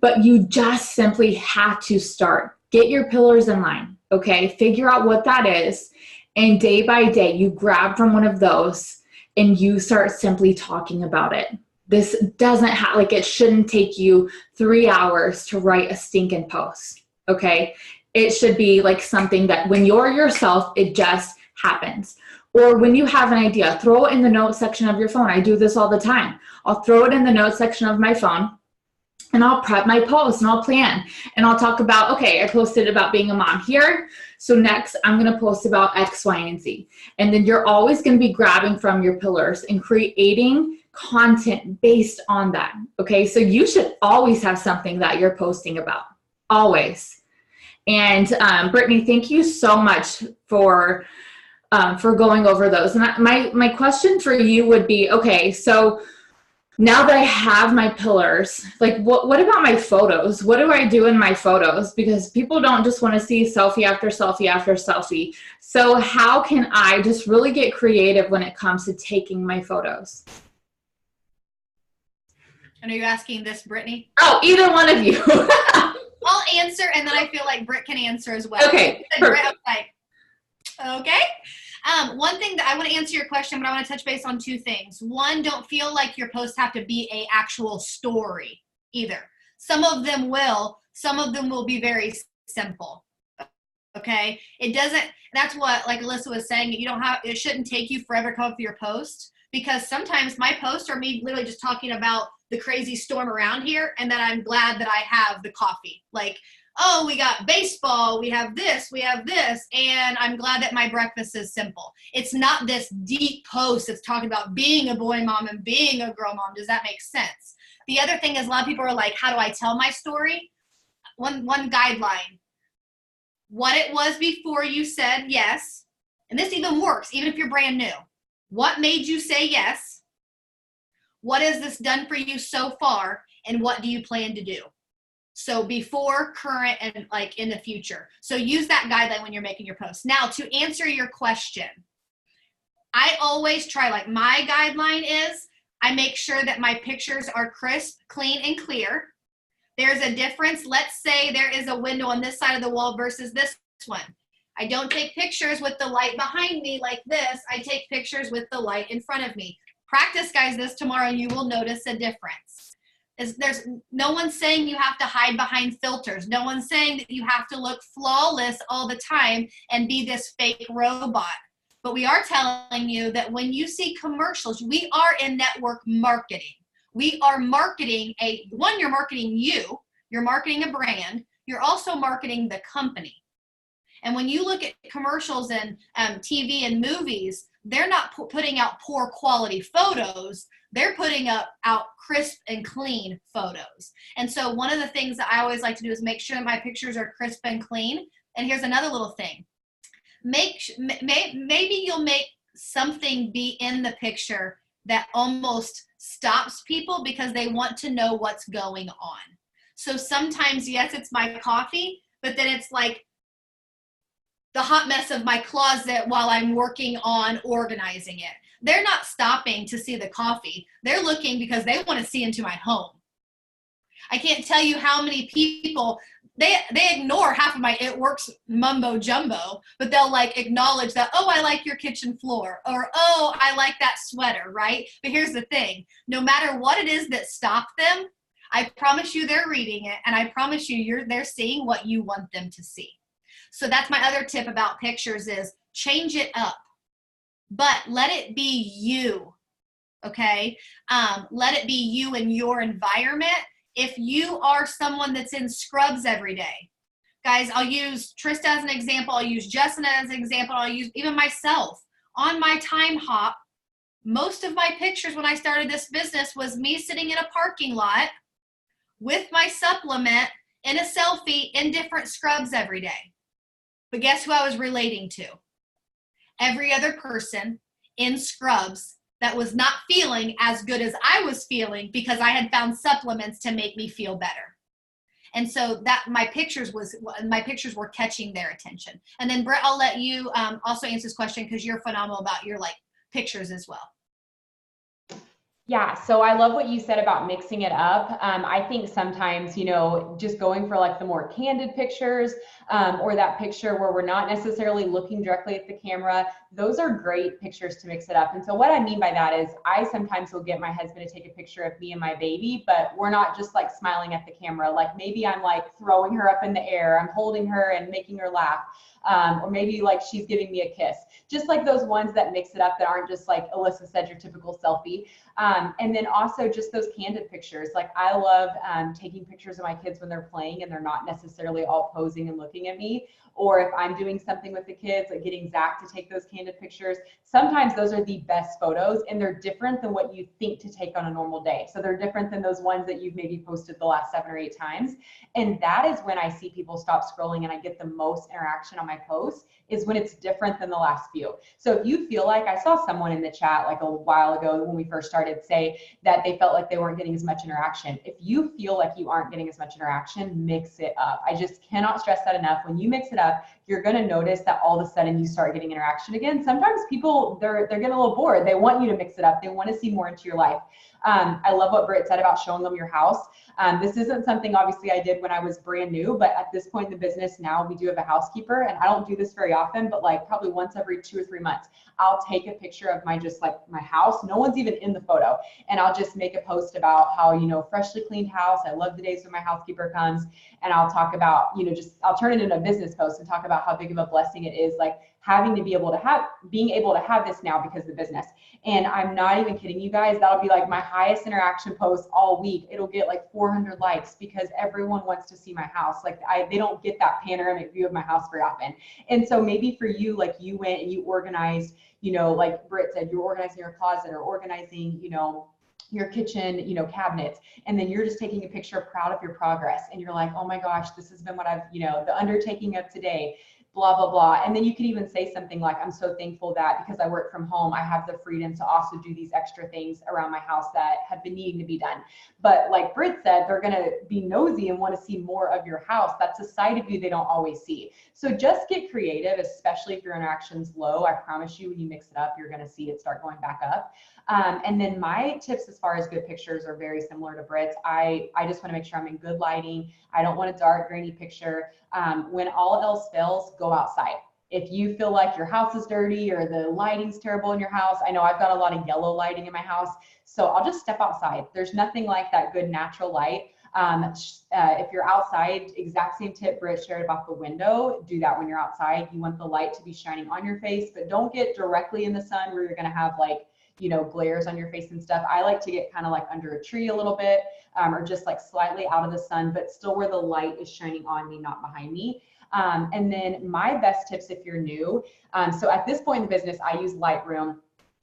but you just simply have to start. Get your pillars in line. Okay, figure out what that is. And day by day, you grab from one of those and you start simply talking about it. This doesn't have, like, it shouldn't take you 3 hours to write a stinking post, okay? It should be like something that when you're yourself, it just happens. Or when you have an idea, throw it in the notes section of your phone. I do this all the time. I'll throw it in the notes section of my phone and I'll prep my post and I'll plan and I'll talk about, okay, I posted about being a mom here. So next I'm going to post about X, Y, and Z. And then you're always going to be grabbing from your pillars and creating content based on that. Okay. So you should always have something that you're posting about, always. And Brittany, thank you so much for going over those. And my question for you would be, okay, so now that I have my pillars, like what about my photos? What do I do in my photos? Because people don't just want to see selfie after selfie after selfie. So how can I just really get creative when it comes to taking my photos? And are you asking this, Brittany? Oh, either one of you. I'll answer, and then I feel like Britt can answer as well. Okay. Britt, I was like, okay. One thing that I want to answer your question, but I want to touch base on two things. One, don't feel like your posts have to be an actual story either. Some of them will. Some of them will be very simple. Okay. It doesn't. That's what, like Alissa was saying. It shouldn't take you forever to come up with your post, because sometimes my posts are me literally just talking about the crazy storm around here, and that I'm glad that I have the coffee. Like, oh, we got baseball, we have this, and I'm glad that my breakfast is simple. It's not this deep post that's talking about being a boy mom and being a girl mom. Does that make sense? The other thing is, a lot of people are like, how do I tell my story? One guideline. What it was before you said yes, and this even works, even if you're brand new. What made you say yes? What has this done for you so far? And what do you plan to do? So before, current, and like in the future. So use that guideline when you're making your posts. Now, to answer your question, I always try, like, my guideline is I make sure that my pictures are crisp, clean, and clear. There's a difference. Let's say there is a window on this side of the wall versus this one. I don't take pictures with the light behind me like this. I take pictures with the light in front of me. Practice, guys, this tomorrow, and you will notice a difference. There's no one's saying you have to hide behind filters. No one's saying that you have to look flawless all the time and be this fake robot. But we are telling you that when you see commercials, we are in network marketing. We are marketing you're marketing you, you're marketing a brand, you're also marketing the company. And when you look at commercials and TV and movies, they're not putting out poor quality photos. They're putting out crisp and clean photos. And so one of the things that I always like to do is make sure that my pictures are crisp and clean. And here's another little thing. Maybe you'll make something be in the picture that almost stops people because they want to know what's going on. So sometimes, yes, it's my coffee, but then it's like the hot mess of my closet while I'm working on organizing it. They're not stopping to see the coffee. They're looking because they want to see into my home. I can't tell you how many people, they ignore half of my It Works mumbo jumbo, but they'll like acknowledge that, oh, I like your kitchen floor, or, oh, I like that sweater, right? But here's the thing. No matter what it is that stopped them, I promise you they're reading it, and I promise you they're seeing what you want them to see. So that's my other tip about pictures is change it up, but let it be you, okay? Let it be you and your environment. If you are someone that's in scrubs every day, guys, I'll use Trista as an example, I'll use Justin as an example, I'll use even myself. On my time hop, most of my pictures when I started this business was me sitting in a parking lot with my supplement in a selfie in different scrubs every day. But guess who I was relating to? Every other person in scrubs that was not feeling as good as I was feeling because I had found supplements to make me feel better. And so that my pictures were catching their attention. And then Britt, I'll let you also answer this question because you're phenomenal about your like pictures as well. Yeah, so I love what you said about mixing it up. I think sometimes, you know, just going for like the more candid pictures or that picture where we're not necessarily looking directly at the camera, those are great pictures to mix it up. And so what I mean by that is I sometimes will get my husband to take a picture of me and my baby, but we're not just like smiling at the camera. Like maybe I'm like throwing her up in the air, I'm holding her and making her laugh. Or maybe like she's giving me a kiss, just like those ones that mix it up that aren't just like Alissa said, your typical selfie. And then also just those candid pictures. Like I love taking pictures of my kids when they're playing and they're not necessarily all posing and looking at me. Or if I'm doing something with the kids, like getting Zach to take those candid pictures, sometimes those are the best photos and they're different than what you think to take on a normal day. So they're different than those ones that you've maybe posted the last 7 or 8 times. And that is when I see people stop scrolling and I get the most interaction on my posts is when it's different than the last few. So if you feel like I saw someone in the chat like a while ago when we first started say that they felt like they weren't getting as much interaction. If you feel like you aren't getting as much interaction, mix it up. I just cannot stress that enough. When you mix it up, you're going to notice that all of a sudden you start getting interaction again. Sometimes people, they're getting a little bored. They want you to mix it up. They want to see more into your life. I love what Britt said about showing them your house. This isn't something obviously I did when I was brand new, but at this point in the business now we do have a housekeeper and I don't do this very often, but like probably once every 2 or 3 months, I'll take a picture of my, just like my house. No one's even in the photo. And I'll just make a post about how, you know, freshly cleaned house. I love the days when my housekeeper comes, and I'll talk about, you know, just, I'll turn it into a business post and talk about how big of a blessing it is, like having to be able to have, being able to have this now because of the business. And I'm not even kidding you guys. That'll be like my highest interaction post all week. It'll get like 400 likes because everyone wants to see my house. Like they don't get that panoramic view of my house very often. And so maybe for you, like you went and you organized, you know, like Britt said, you're organizing your closet or organizing, you know, your kitchen, you know, cabinets, and then you're just taking a picture proud of your progress. And you're like, oh my gosh, this has been what I've, you know, the undertaking of today, blah, blah, blah. And then you could even say something like, I'm so thankful that because I work from home, I have the freedom to also do these extra things around my house that have been needing to be done. But like Britt said, they're going to be nosy and want to see more of your house. That's a side of you they don't always see. So just get creative, especially if your interaction's low. I promise you, when you mix it up, you're going to see it start going back up. And then my tips as far as good pictures are very similar to Britt's. I just want to make sure I'm in good lighting. I don't want a dark, grainy picture. When all else fails, go outside. If you feel like your house is dirty or the lighting's terrible in your house, I know I've got a lot of yellow lighting in my house, so I'll just step outside. There's nothing like that good natural light. If you're outside, exact same tip Britt shared about the window, do that when you're outside. You want the light to be shining on your face, but don't get directly in the sun where you're going to have like, you know, glares on your face and stuff. I like to get kind of like under a tree a little bit, or just like slightly out of the sun, but still where the light is shining on me, not behind me. And then my best tips if you're new. So at this point in the business, I use Lightroom,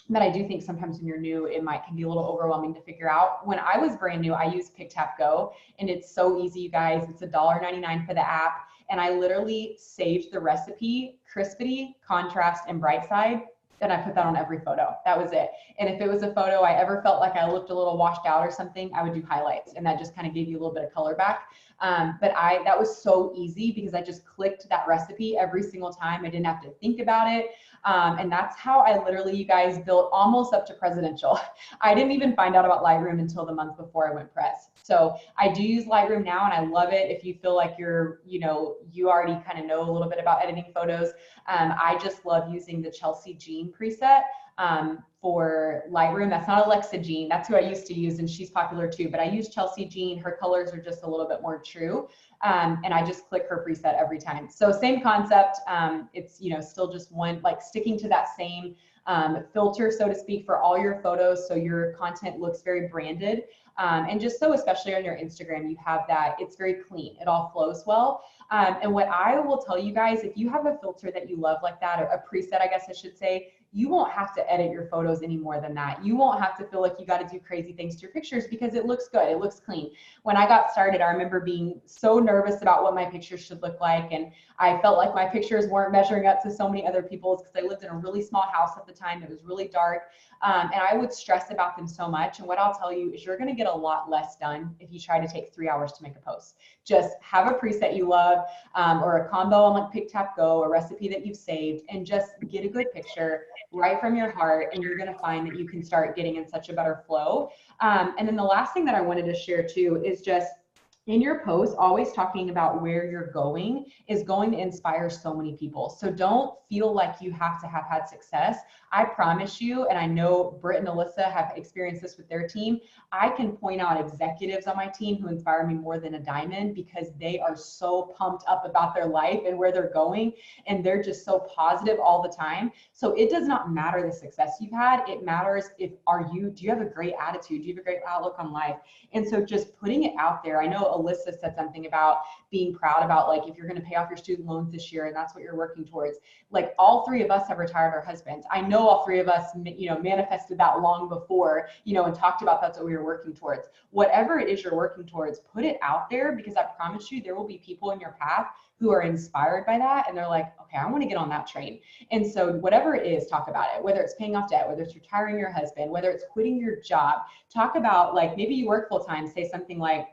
but I do think sometimes when you're new, it can be a little overwhelming to figure out. When I was brand new, I used PicTapGo, and it's so easy, you guys. It's $1.99 for the app. And I literally saved the recipe, crispity, contrast, and bright side. And I put that on every photo. That was it. And if it was a photo I ever felt like I looked a little washed out or something, I would do highlights, and that just kind of gave you a little bit of color back. But that was so easy because I just clicked that recipe every single time. I didn't have to think about it. And that's how I literally, you guys, built almost up to presidential. I didn't even find out about Lightroom until the month before I went press. So I do use Lightroom now, and I love it. If you feel like you already kind of know a little bit about editing photos, I just love using the Chelsea Jean preset. for Lightroom. That's not Alexa Jean. That's who I used to use, and she's popular too. But I use Chelsea Jean. Her colors are just a little bit more true. And I just click her preset every time. So same concept. It's, you know, still just one, like sticking to that same filter, so to speak, for all your photos. So your content looks very branded. And just so, especially on your Instagram, you have that, it's very clean. It all flows well. And what I will tell you guys, if you have a filter that you love like that, a preset, I guess I should say, you won't have to edit your photos any more than that. You won't have to feel like you got to do crazy things to your pictures because it looks good. It looks clean. When I got started, I remember being so nervous about what my pictures should look like. And I felt like my pictures weren't measuring up to so many other people's because I lived in a really small house at the time. It was really dark. And I would stress about them so much. And what I'll tell you is you're going to get a lot less done if you try to take 3 hours to make a post. Just have a preset you love, or a combo on like Pick, Tap, Go, a recipe that you've saved, and just get a good picture right from your heart. And you're going to find that you can start getting in such a better flow. And then the last thing that I wanted to share too is just in your post, always talking about where you're going is going to inspire so many people. So don't feel like you have to have had success. I promise you, and I know Britt and Alissa have experienced this with their team, I can point out executives on my team who inspire me more than a diamond because they are so pumped up about their life and where they're going, and they're just so positive all the time. So it does not matter the success you've had. It matters do you have a great attitude? Do you have a great outlook on life? And so just putting it out there. I know Alissa said something about being proud about, like, if you're going to pay off your student loans this year and that's what you're working towards. Like, all three of us have retired our husbands. I know all three of us, you know, manifested that long before, you know, and talked about that's what we were working towards. Whatever it is you're working towards, put it out there, because I promise you there will be people in your path who are inspired by that. And they're like, okay, I want to get on that train. And so whatever it is, talk about it, whether it's paying off debt, whether it's retiring your husband, whether it's quitting your job. Talk about, like, maybe you work full time, say something like,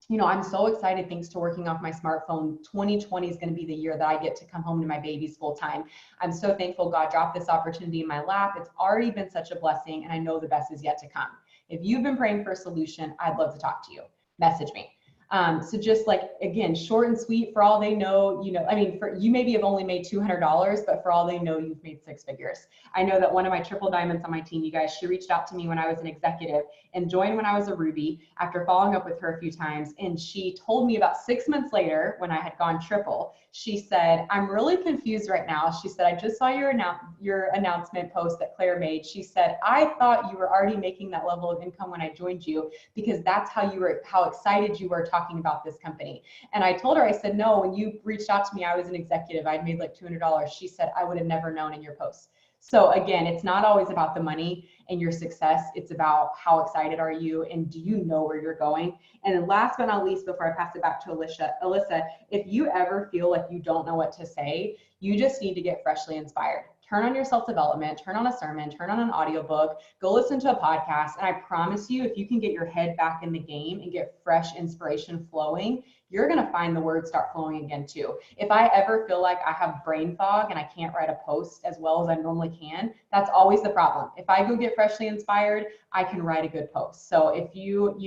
you know, I'm so excited thanks to working off my smartphone. 2020 is going to be the year that I get to come home to my babies full time. I'm so thankful God dropped this opportunity in my lap. It's already been such a blessing, and I know the best is yet to come. If you've been praying for a solution, I'd love to talk to you. Message me. So just, like, again, short and sweet. For all they know, you know, I mean, you maybe have only made $200, but for all they know, you've made 6 figures. I know that one of my triple diamonds on my team, you guys, she reached out to me when I was an executive and joined when I was a Ruby after following up with her a few times. And she told me about 6 months later, when I had gone triple, she said, I'm really confused right now. She said, I just saw your announcement post that Claire made. She said, I thought you were already making that level of income when I joined you, because that's how excited you were talking about this company. And I told her, I said, no, when you reached out to me, I was an executive. I'd made like $200. She said, I would have never known in your posts. So again, it's not always about the money and your success. It's about how excited are you and do you know where you're going? And then last but not least, before I pass it back to Alissa, if you ever feel like you don't know what to say, you just need to get freshly inspired. Turn on your self-development, turn on a sermon, turn on an audiobook, go listen to a podcast. And I promise you, if you can get your head back in the game and get fresh inspiration flowing, you're going to find the words start flowing again too. If I ever feel like I have brain fog and I can't write a post as well as I normally can, that's always the problem. If I go get freshly inspired, I can write a good post. So if you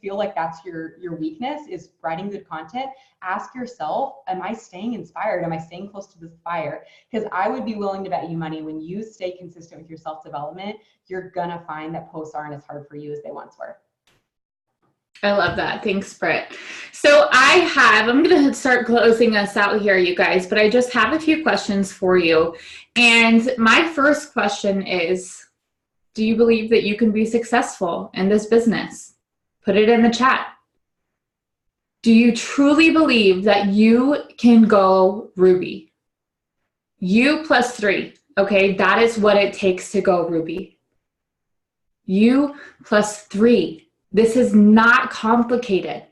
feel like that's your weakness, is writing good content, ask yourself, am I staying inspired? Am I staying close to this fire? Because I would be willing to bet you money, when you stay consistent with your self-development, you're going to find that posts aren't as hard for you as they once were. I love that. Thanks, Britt. So I'm going to start closing us out here, you guys, but I just have a few questions for you. And my first question is, do you believe that you can be successful in this business? Put it in the chat. Do you truly believe that you can go Ruby? You plus 3, okay? That is what it takes to go Ruby. You plus 3. This is not complicated.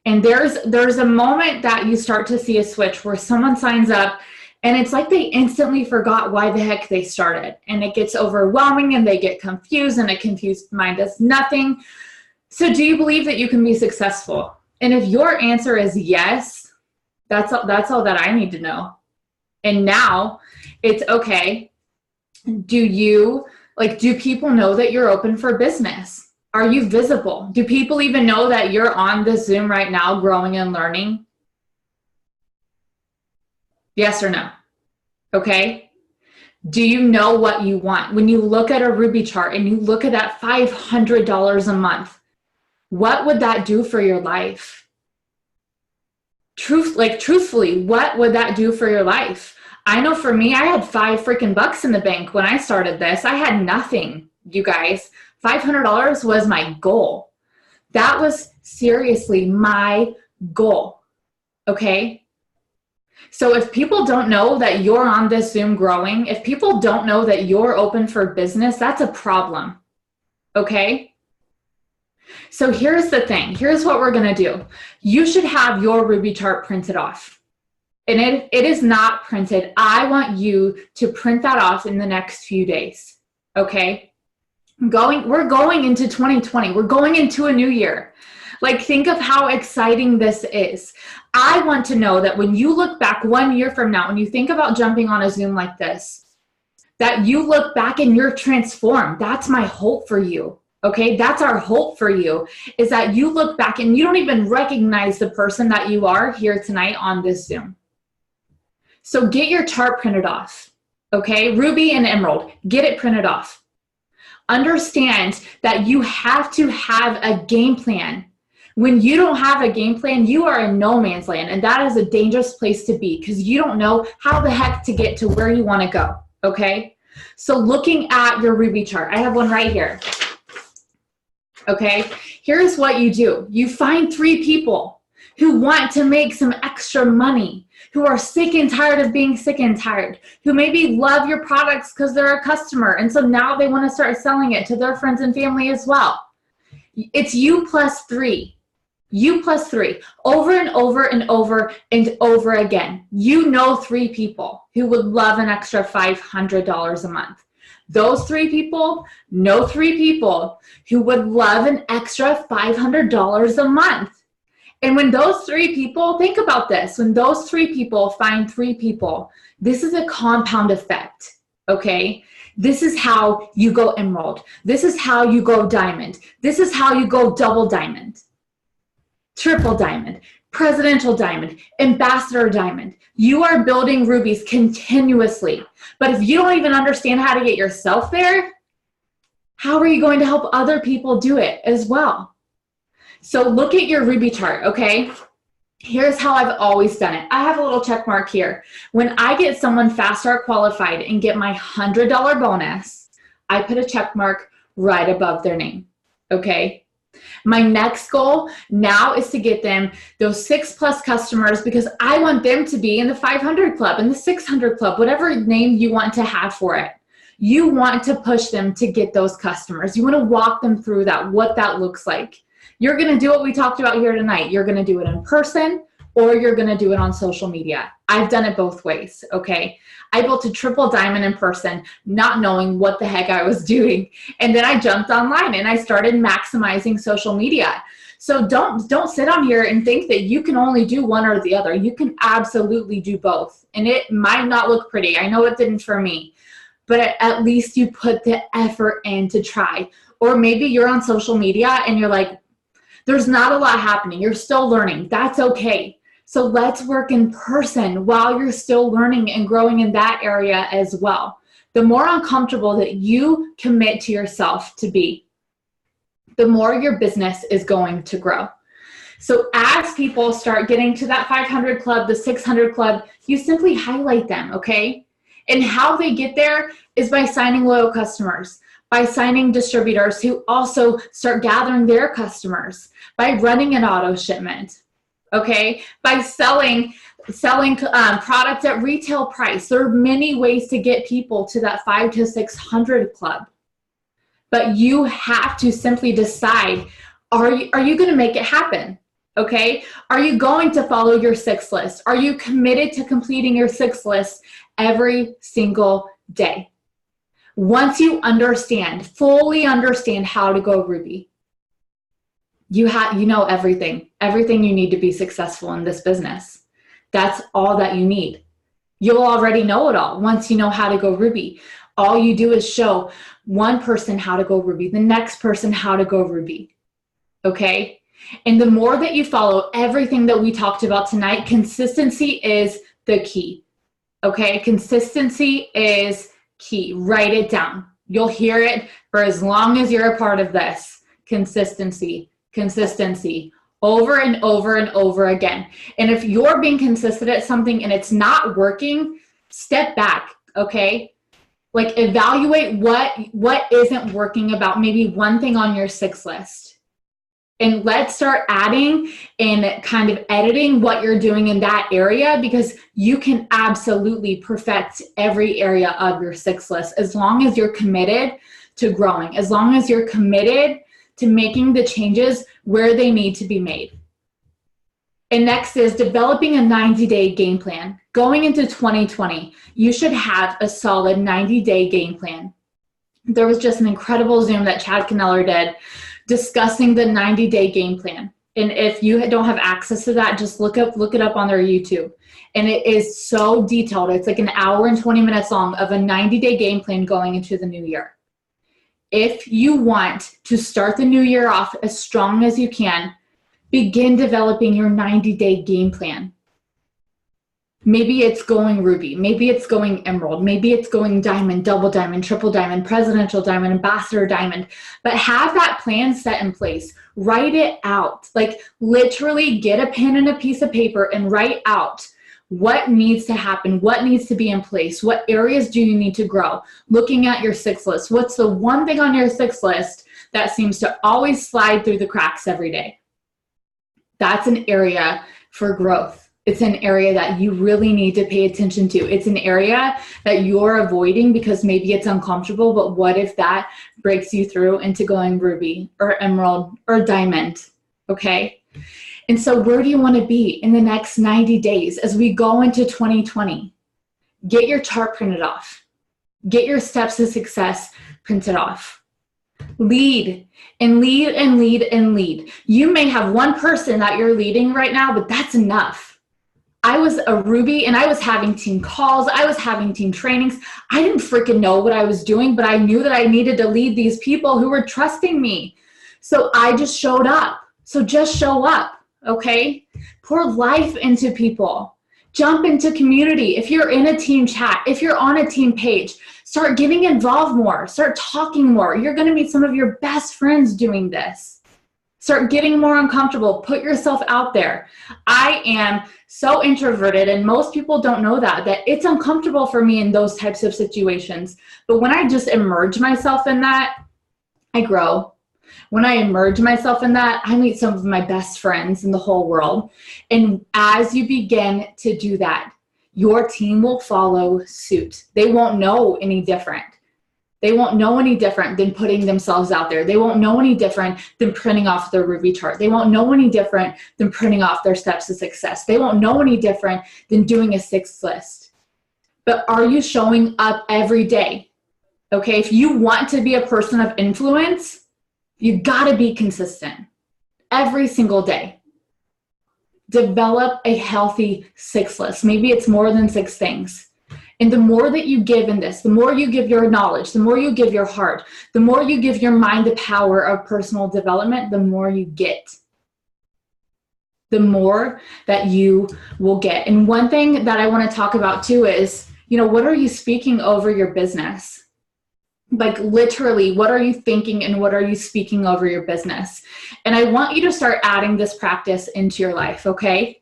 And there's a moment that you start to see a switch where someone signs up and it's like they instantly forgot why the heck they started. And it gets overwhelming and they get confused, and a confused mind does nothing. So do you believe that you can be successful? And if your answer is yes, that's all that I need to know. And now it's okay. Do people know that you're open for business? Are you visible? Do people even know that you're on this Zoom right now growing and learning? Yes or no? Okay. Do you know what you want? When you look at a Ruby chart and you look at that $500 a month, what would that do for your life? Truthfully, what would that do for your life? I know for me, I had $5 in the bank when I started this. I had nothing, you guys. $500 was my goal. That was seriously my goal. Okay? So if people don't know that you're on this Zoom growing, if people don't know that you're open for business, that's a problem. Okay? So here's the thing. Here's what we're going to do. You should have your Ruby chart printed off. And it is not printed. I want you to print that off in the next few days. Okay? We're going into 2020. We're going into a new year. Like, think of how exciting this is. I want to know that when you look back 1 year from now, when you think about jumping on a Zoom like this, that you look back and you're transformed. That's my hope for you. Okay, that's our hope for you, is that you look back and you don't even recognize the person that you are here tonight on this Zoom. So get your chart printed off, okay? Ruby and Emerald, get it printed off. Understand that you have to have a game plan. When you don't have a game plan, you are in no man's land, and that is a dangerous place to be because you don't know how the heck to get to where you want to go, okay? So looking at your Ruby chart, I have one right here. Okay, here's what you do. You find 3 people who want to make some extra money, who are sick and tired of being sick and tired, who maybe love your products because they're a customer, and so now they want to start selling it to their friends and family as well. It's you plus 3. You plus 3. Over and over and over and over again. You know 3 people who would love an extra $500 a month. Those 3 people know 3 people who would love an extra $500 a month. And when those 3 people, think about this, when those 3 people find 3 people, this is a compound effect, okay? This is how you go emerald. This is how you go diamond. This is how you go double diamond, triple diamond, presidential diamond, ambassador diamond. You are building rubies continuously. But if you don't even understand how to get yourself there, how are you going to help other people do it as well? So look at your Ruby chart, okay? Here's how I've always done it. I have a little check mark here. When I get someone fast start qualified and get my $100 bonus, I put a check mark right above their name, okay? My next goal now is to get them those 6+ customers because I want them to be in the 500 club, in the 600 club, whatever name you want to have for it. You want to push them to get those customers. You want to walk them through that, what that looks like. You're going to do what we talked about here tonight. You're going to do it in person or you're going to do it on social media. I've done it both ways, okay? I built a triple diamond in person, not knowing what the heck I was doing. And then I jumped online and I started maximizing social media. So don't sit on here and think that you can only do one or the other. You can absolutely do both. And it might not look pretty. I know it didn't for me, but at least you put the effort in to try. Or maybe you're on social media and you're like, there's not a lot happening. You're still learning. That's okay. So let's work in person while you're still learning and growing in that area as well. The more uncomfortable that you commit to yourself to be, the more your business is going to grow. So as people start getting to that 500 club, the 600 club, you simply highlight them, okay? And how they get there is by signing loyal customers, by signing distributors who also start gathering their customers, by running an auto shipment, okay? By selling products at retail price. There are many ways to get people to that 500 to 600 club. But you have to simply decide, are you going to make it happen? Okay? Are you going to follow your 6 list? Are you committed to completing your 6 list every single day? Once you fully understand how to go Ruby, you know everything you need to be successful in this business. That's all that you need. You'll already know it all once you know how to go Ruby. All you do is show one person how to go Ruby, the next person how to go Ruby, okay? And the more that you follow everything that we talked about tonight, consistency is the key, okay? Consistency is key. Write it down. You'll hear it for as long as you're a part of this. Consistency, consistency, over and over and over again. And if you're being consistent at something and it's not working, step back, okay? Like evaluate what isn't working about maybe one thing on your 6 list. And let's start adding and kind of editing what you're doing in that area, because you can absolutely perfect every area of your 6 list as long as you're committed to growing, as long as you're committed to making the changes where they need to be made. And next is developing a 90-day game plan. Going into 2020, you should have a solid 90-day game plan. There was just an incredible Zoom that Chad Canneller did discussing the 90-day game plan. And if you don't have access to that, just look it up on their YouTube. And it is so detailed. It's like an hour and 20 minutes long of a 90-day game plan going into the new year. If you want to start the new year off as strong as you can, begin developing your 90-day game plan. Maybe it's going ruby, maybe it's going emerald, maybe it's going diamond, double diamond, triple diamond, presidential diamond, ambassador diamond, but have that plan set in place. Write it out. Like literally get a pen and a piece of paper and write out what needs to happen, what needs to be in place, what areas do you need to grow. Looking at your 6 list, what's the one thing on your 6 list that seems to always slide through the cracks every day? That's an area for growth. It's an area that you really need to pay attention to. It's an area that you're avoiding because maybe it's uncomfortable, but what if that breaks you through into going ruby or emerald or diamond, okay? And so where do you want to be in the next 90 days as we go into 2020? Get your chart printed off. Get your steps to success printed off. Lead and lead and lead and lead. You may have one person that you're leading right now, but that's enough. I was a Ruby and I was having team calls. I was having team trainings. I didn't freaking know what I was doing, but I knew that I needed to lead these people who were trusting me. So I just showed up. So just show up, okay? Pour life into people. Jump into community. If you're in a team chat, if you're on a team page, start getting involved more. Start talking more. You're going to meet some of your best friends doing this. Start getting more uncomfortable. Put yourself out there. I am so introverted, and most people don't know that it's uncomfortable for me in those types of situations. But when I just immerse myself in that, I grow. When I immerse myself in that, I meet some of my best friends in the whole world. And as you begin to do that, your team will follow suit. They won't know any different. They won't know any different than putting themselves out there. They won't know any different than printing off their Ruby chart. They won't know any different than printing off their steps to success. They won't know any different than doing a 6 list. But are you showing up every day? Okay, if you want to be a person of influence, you gotta be consistent every single day. Develop a healthy 6 list. Maybe it's more than 6 things. And the more that you give in this, the more you give your knowledge, the more you give your heart, the more you give your mind the power of personal development, the more you get. The more that you will get. And one thing that I want to talk about too is, what are you speaking over your business? Like literally, what are you thinking and what are you speaking over your business? And I want you to start adding this practice into your life, okay?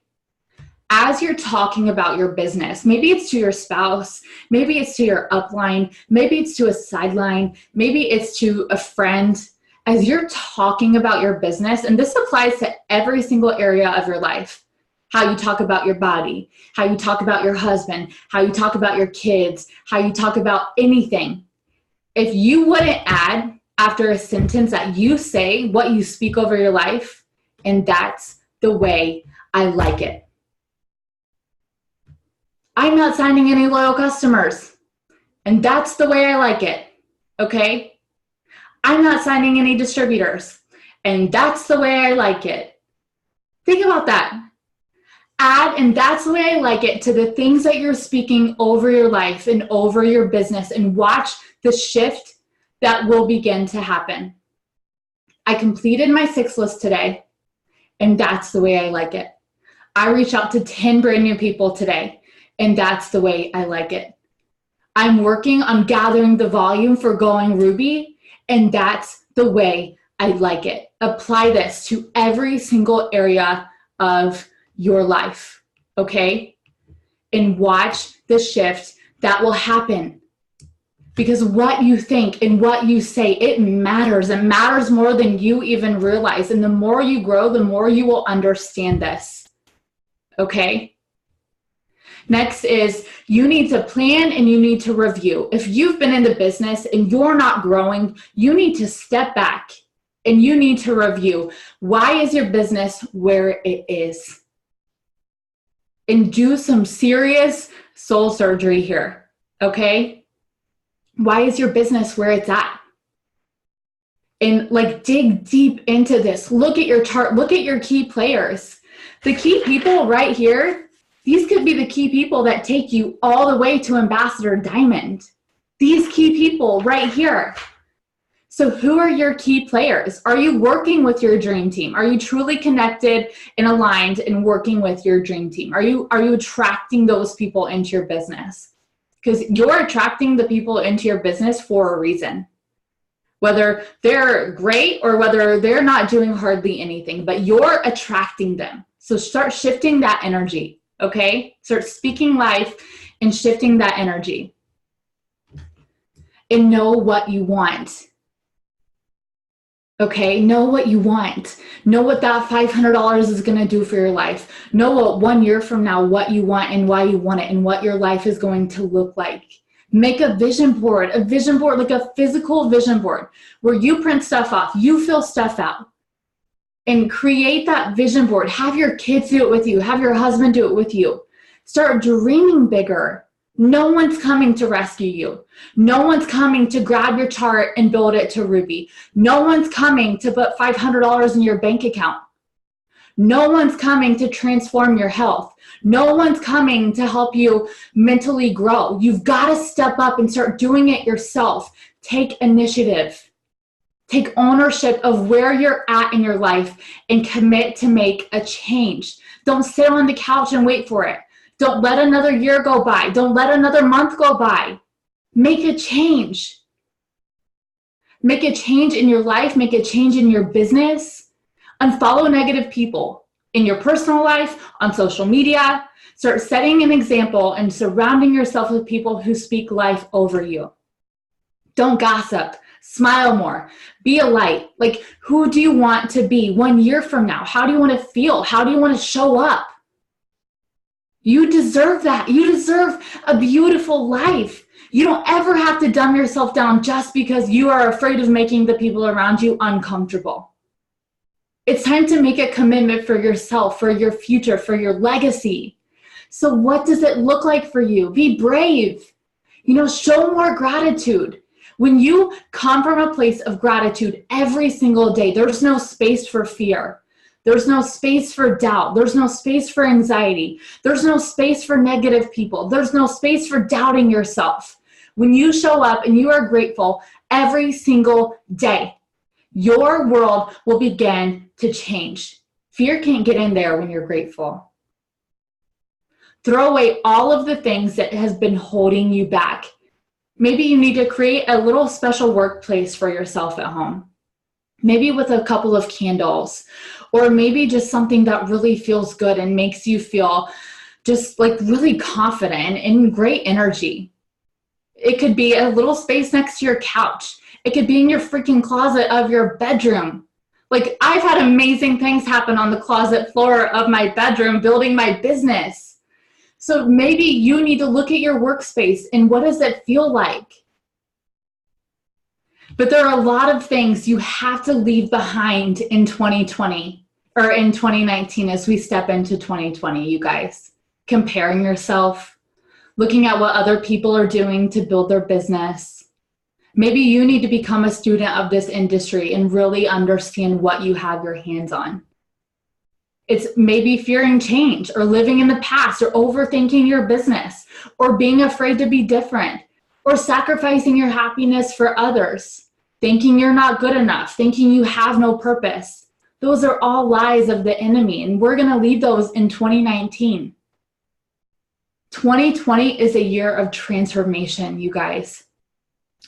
As you're talking about your business, maybe it's to your spouse, maybe it's to your upline, maybe it's to a sideline, maybe it's to a friend. As you're talking about your business, and this applies to every single area of your life, how you talk about your body, how you talk about your husband, how you talk about your kids, how you talk about anything. If you wouldn't add after a sentence that you say what you speak over your life, and that's the way I like it. I'm not signing any loyal customers, and that's the way I like it, okay? I'm not signing any distributors, and that's the way I like it. Think about that. Add, and that's the way I like it, to the things that you're speaking over your life and over your business, and watch the shift that will begin to happen. I completed my 6 list today, and that's the way I like it. I reached out to 10 brand new people today, and that's the way I like it. I'm working on gathering the volume for going Ruby, and that's the way I like it. Apply this to every single area of your life, okay? And watch the shift that will happen. Because what you think and what you say, it matters. It matters more than you even realize. And the more you grow, the more you will understand this, okay? Next is you need to plan and you need to review. If you've been in the business and you're not growing, you need to step back and you need to review. Why is your business where it is? And do some serious soul surgery here, okay? Why is your business where it's at? And like dig deep into this. Look at your chart. Look at your key players. The key people right here, these could be the key people that take you all the way to Ambassador Diamond. These key people right here. So who are your key players? Are you working with your dream team? Are you truly connected and aligned and working with your dream team? Are you attracting those people into your business? Because you're attracting the people into your business for a reason. Whether they're great or whether they're not doing hardly anything, but you're attracting them. So start shifting that energy. Okay, start speaking life and shifting that energy. And know what you want. Okay, know what you want. Know what that $500 is going to do for your life. Know what 1 year from now, what you want and why you want it and what your life is going to look like. Make a vision board, like a physical vision board where you print stuff off, you fill stuff out. And create that vision board. Have your kids do it with you. Have your husband do it with you. Start dreaming bigger. No one's coming to rescue you. No one's coming to grab your chart and build it to Ruby. No one's coming to put $500 in your bank account. No one's coming to transform your health. No one's coming to help you mentally grow. You've got to step up and start doing it yourself. Take initiative. Take ownership of where you're at in your life and commit to make a change. Don't sit on the couch and wait for it. Don't let another year go by. Don't let another month go by. Make a change. Make a change in your life. Make a change in your business. Unfollow negative people in your personal life, on social media. Start setting an example and surrounding yourself with people who speak life over you. Don't gossip. Smile more. Be a light. Like, who do you want to be 1 year from now? How do you want to feel? How do you want to show up? You deserve that. You deserve a beautiful life. You don't ever have to dumb yourself down just because you are afraid of making the people around you uncomfortable. It's time to make a commitment for yourself, for your future, for your legacy. So what does it look like for you? Be brave. Show more gratitude. When you come from a place of gratitude every single day, there's no space for fear. There's no space for doubt. There's no space for anxiety. There's no space for negative people. There's no space for doubting yourself. When you show up and you are grateful every single day, your world will begin to change. Fear can't get in there when you're grateful. Throw away all of the things that has been holding you back. Maybe you need to create a little special workplace for yourself at home. Maybe with a couple of candles, or maybe just something that really feels good and makes you feel just like really confident and great energy. It could be a little space next to your couch. It could be in your freaking closet of your bedroom. Like, I've had amazing things happen on the closet floor of my bedroom building my business. So maybe you need to look at your workspace and what does it feel like? But there are a lot of things you have to leave behind in 2020 or in 2019 as we step into 2020, you guys. Comparing yourself, looking at what other people are doing to build their business. Maybe you need to become a student of this industry and really understand what you have your hands on. It's maybe fearing change or living in the past or overthinking your business or being afraid to be different or sacrificing your happiness for others, thinking you're not good enough, thinking you have no purpose. Those are all lies of the enemy, and we're going to leave those in 2019. 2020 is a year of transformation, you guys.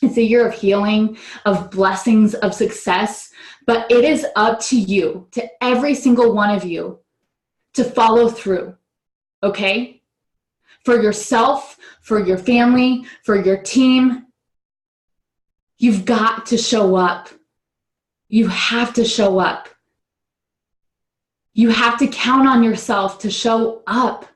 It's a year of healing, of blessings, of success, but it is up to you, to every single one of you, to follow through, okay? For yourself, for your family, for your team. You've got to show up. You have to show up. You have to count on yourself to show up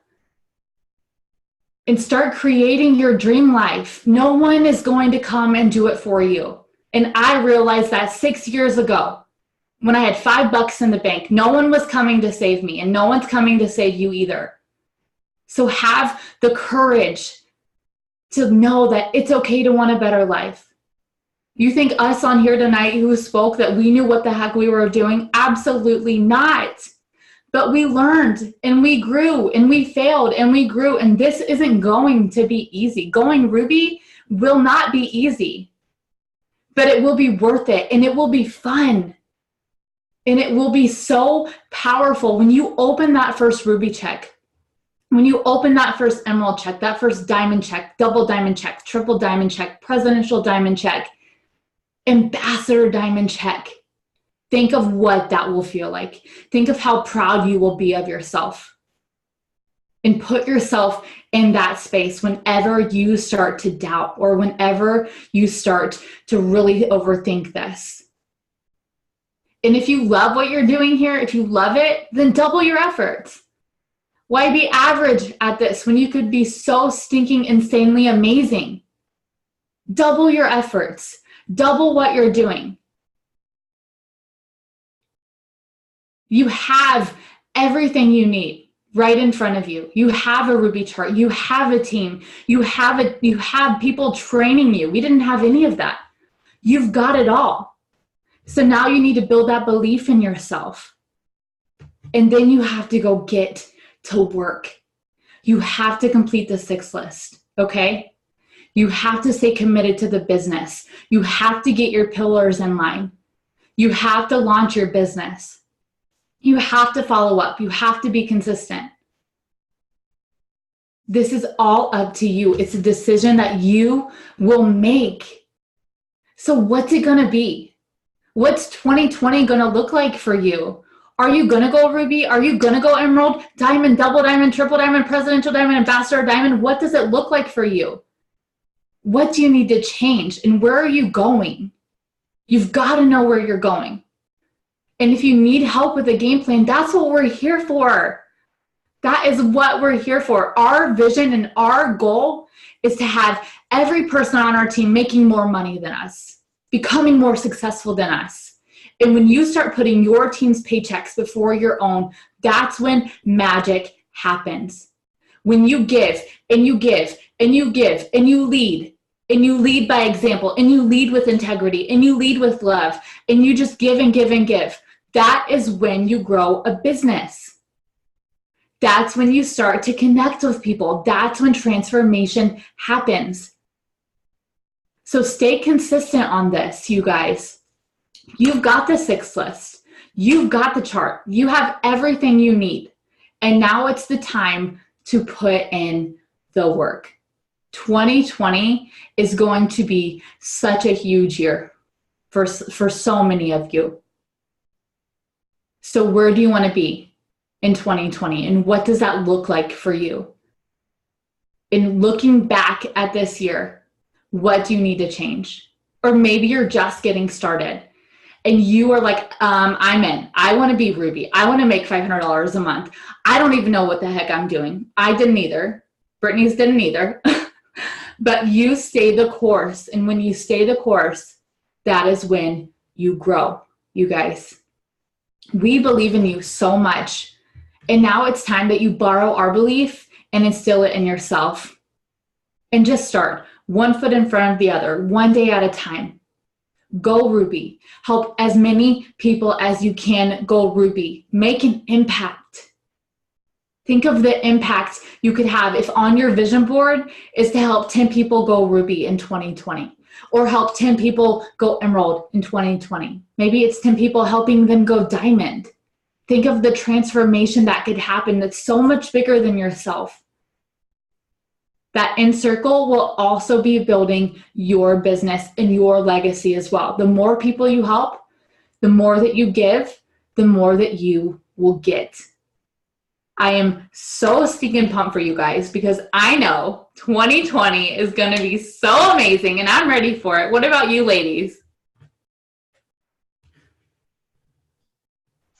and start creating your dream life. No one is going to come and do it for you. And I realized that 6 years ago when I had $5 in the bank. No one was coming to save me, and no one's coming to save you either. So have the courage to know that it's okay to want a better life. You think us on here tonight who spoke that we knew what the heck we were doing? Absolutely not. But we learned and we grew and we failed and we grew, and this isn't going to be easy. Going Ruby will not be easy, but it will be worth it, and it will be fun. And it will be so powerful when you open that first Ruby check, when you open that first emerald check, that first diamond check, double diamond check, triple diamond check, presidential diamond check, ambassador diamond check. Think of what that will feel like. Think of how proud you will be of yourself. And put yourself in that space whenever you start to doubt or whenever you start to really overthink this. And if you love what you're doing here, if you love it, then double your efforts. Why be average at this when you could be so stinking insanely amazing? Double your efforts. Double what you're doing. You have everything you need right in front of you. You have a Ruby chart. You have a team. You have people training you. We didn't have any of that. You've got it all. So now you need to build that belief in yourself. And then you have to go get to work. You have to complete the 6 list, okay? You have to stay committed to the business. You have to get your pillars in line. You have to launch your business. You have to follow up. You have to be consistent. This is all up to you. It's a decision that you will make. So what's it going to be? What's 2020 going to look like for you? Are you going to go Ruby? Are you going to go Emerald, Diamond, Double Diamond, Triple Diamond, Presidential Diamond, Ambassador Diamond? What does it look like for you? What do you need to change? And where are you going? You've got to know where you're going. And if you need help with a game plan, that's what we're here for. That is what we're here for. Our vision and our goal is to have every person on our team making more money than us, becoming more successful than us. And when you start putting your team's paychecks before your own, that's when magic happens. When you give and you give and you give and you lead by example, and you lead with integrity, and you lead with love, and you just give and give and give. That is when you grow a business. That's when you start to connect with people. That's when transformation happens. So stay consistent on this, you guys. You've got the 6 list. You've got the chart. You have everything you need. And now it's the time to put in the work. 2020 is going to be such a huge year for so many of you. So where do you want to be in 2020? And what does that look like for you? In looking back at this year, what do you need to change? Or maybe you're just getting started and you are like, I'm in. I want to be Ruby. I want to make $500 a month. I don't even know what the heck I'm doing. I didn't either. Brittneys didn't either. But you stay the course. And when you stay the course, that is when you grow, you guys. We believe in you so much. And now it's time that you borrow our belief and instill it in yourself. And just start one foot in front of the other, one day at a time. Go Ruby. Help as many people as you can go Ruby. Make an impact. Think of the impact you could have if on your vision board is to help 10 people go Ruby in 2020, or help 10 people go Emerald in 2020. Maybe it's 10 people helping them go Diamond. Think of the transformation that could happen that's so much bigger than yourself. that in circle will also be building your business and your legacy as well. The more people you help, the more that you give, the more that you will get. I am so stinking pumped for you guys because I know 2020 is going to be so amazing and I'm ready for it. What about you ladies?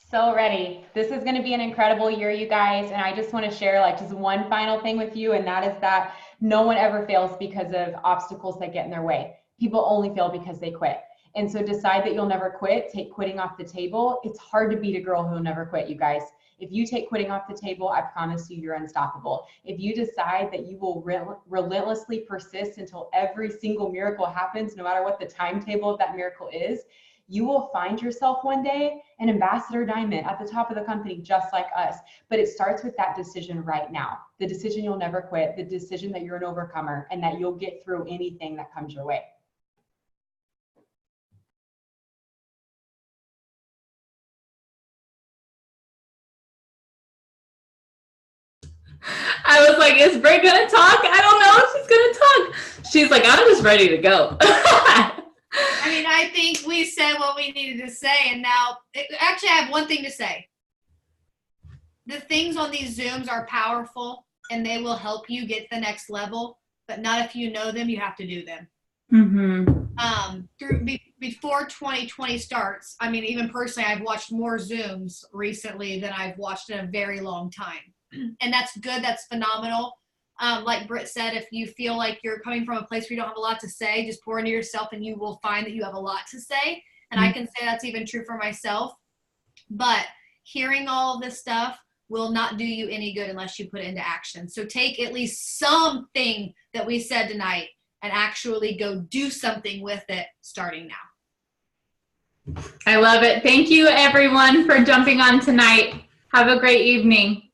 So ready. This is going to be an incredible year, you guys. And I just want to share like just one final thing with you. And that is that no one ever fails because of obstacles that get in their way. People only fail because they quit. And so decide that you'll never quit. Take quitting off the table. It's hard to beat a girl who'll never quit, you guys. If you take quitting off the table, I promise you, you're unstoppable. If you decide that you will relentlessly persist until every single miracle happens, no matter what the timetable of that miracle is, you will find yourself one day an ambassador diamond at the top of the company, just like us. But it starts with that decision right now. The decision you'll never quit, the decision that you're an overcomer and that you'll get through anything that comes your way. I was like, is Britt gonna talk? I don't know if she's gonna talk. She's like, I'm just ready to go. I mean, I think we said what we needed to say, and now, actually, I have one thing to say. The things on these Zooms are powerful, and they will help you get to the next level, but not if you know them, you have to do them. Before 2020 starts, I mean, even personally, I've watched more Zooms recently than I've watched in a very long time. And that's good. That's phenomenal. Like Britt said, if you feel like you're coming from a place where you don't have a lot to say, just pour into yourself and you will find that you have a lot to say. And I can say that's even true for myself. But hearing all of this stuff will not do you any good unless you put it into action. So take at least something that we said tonight and actually go do something with it starting now. I love it. Thank you everyone for jumping on tonight. Have a great evening.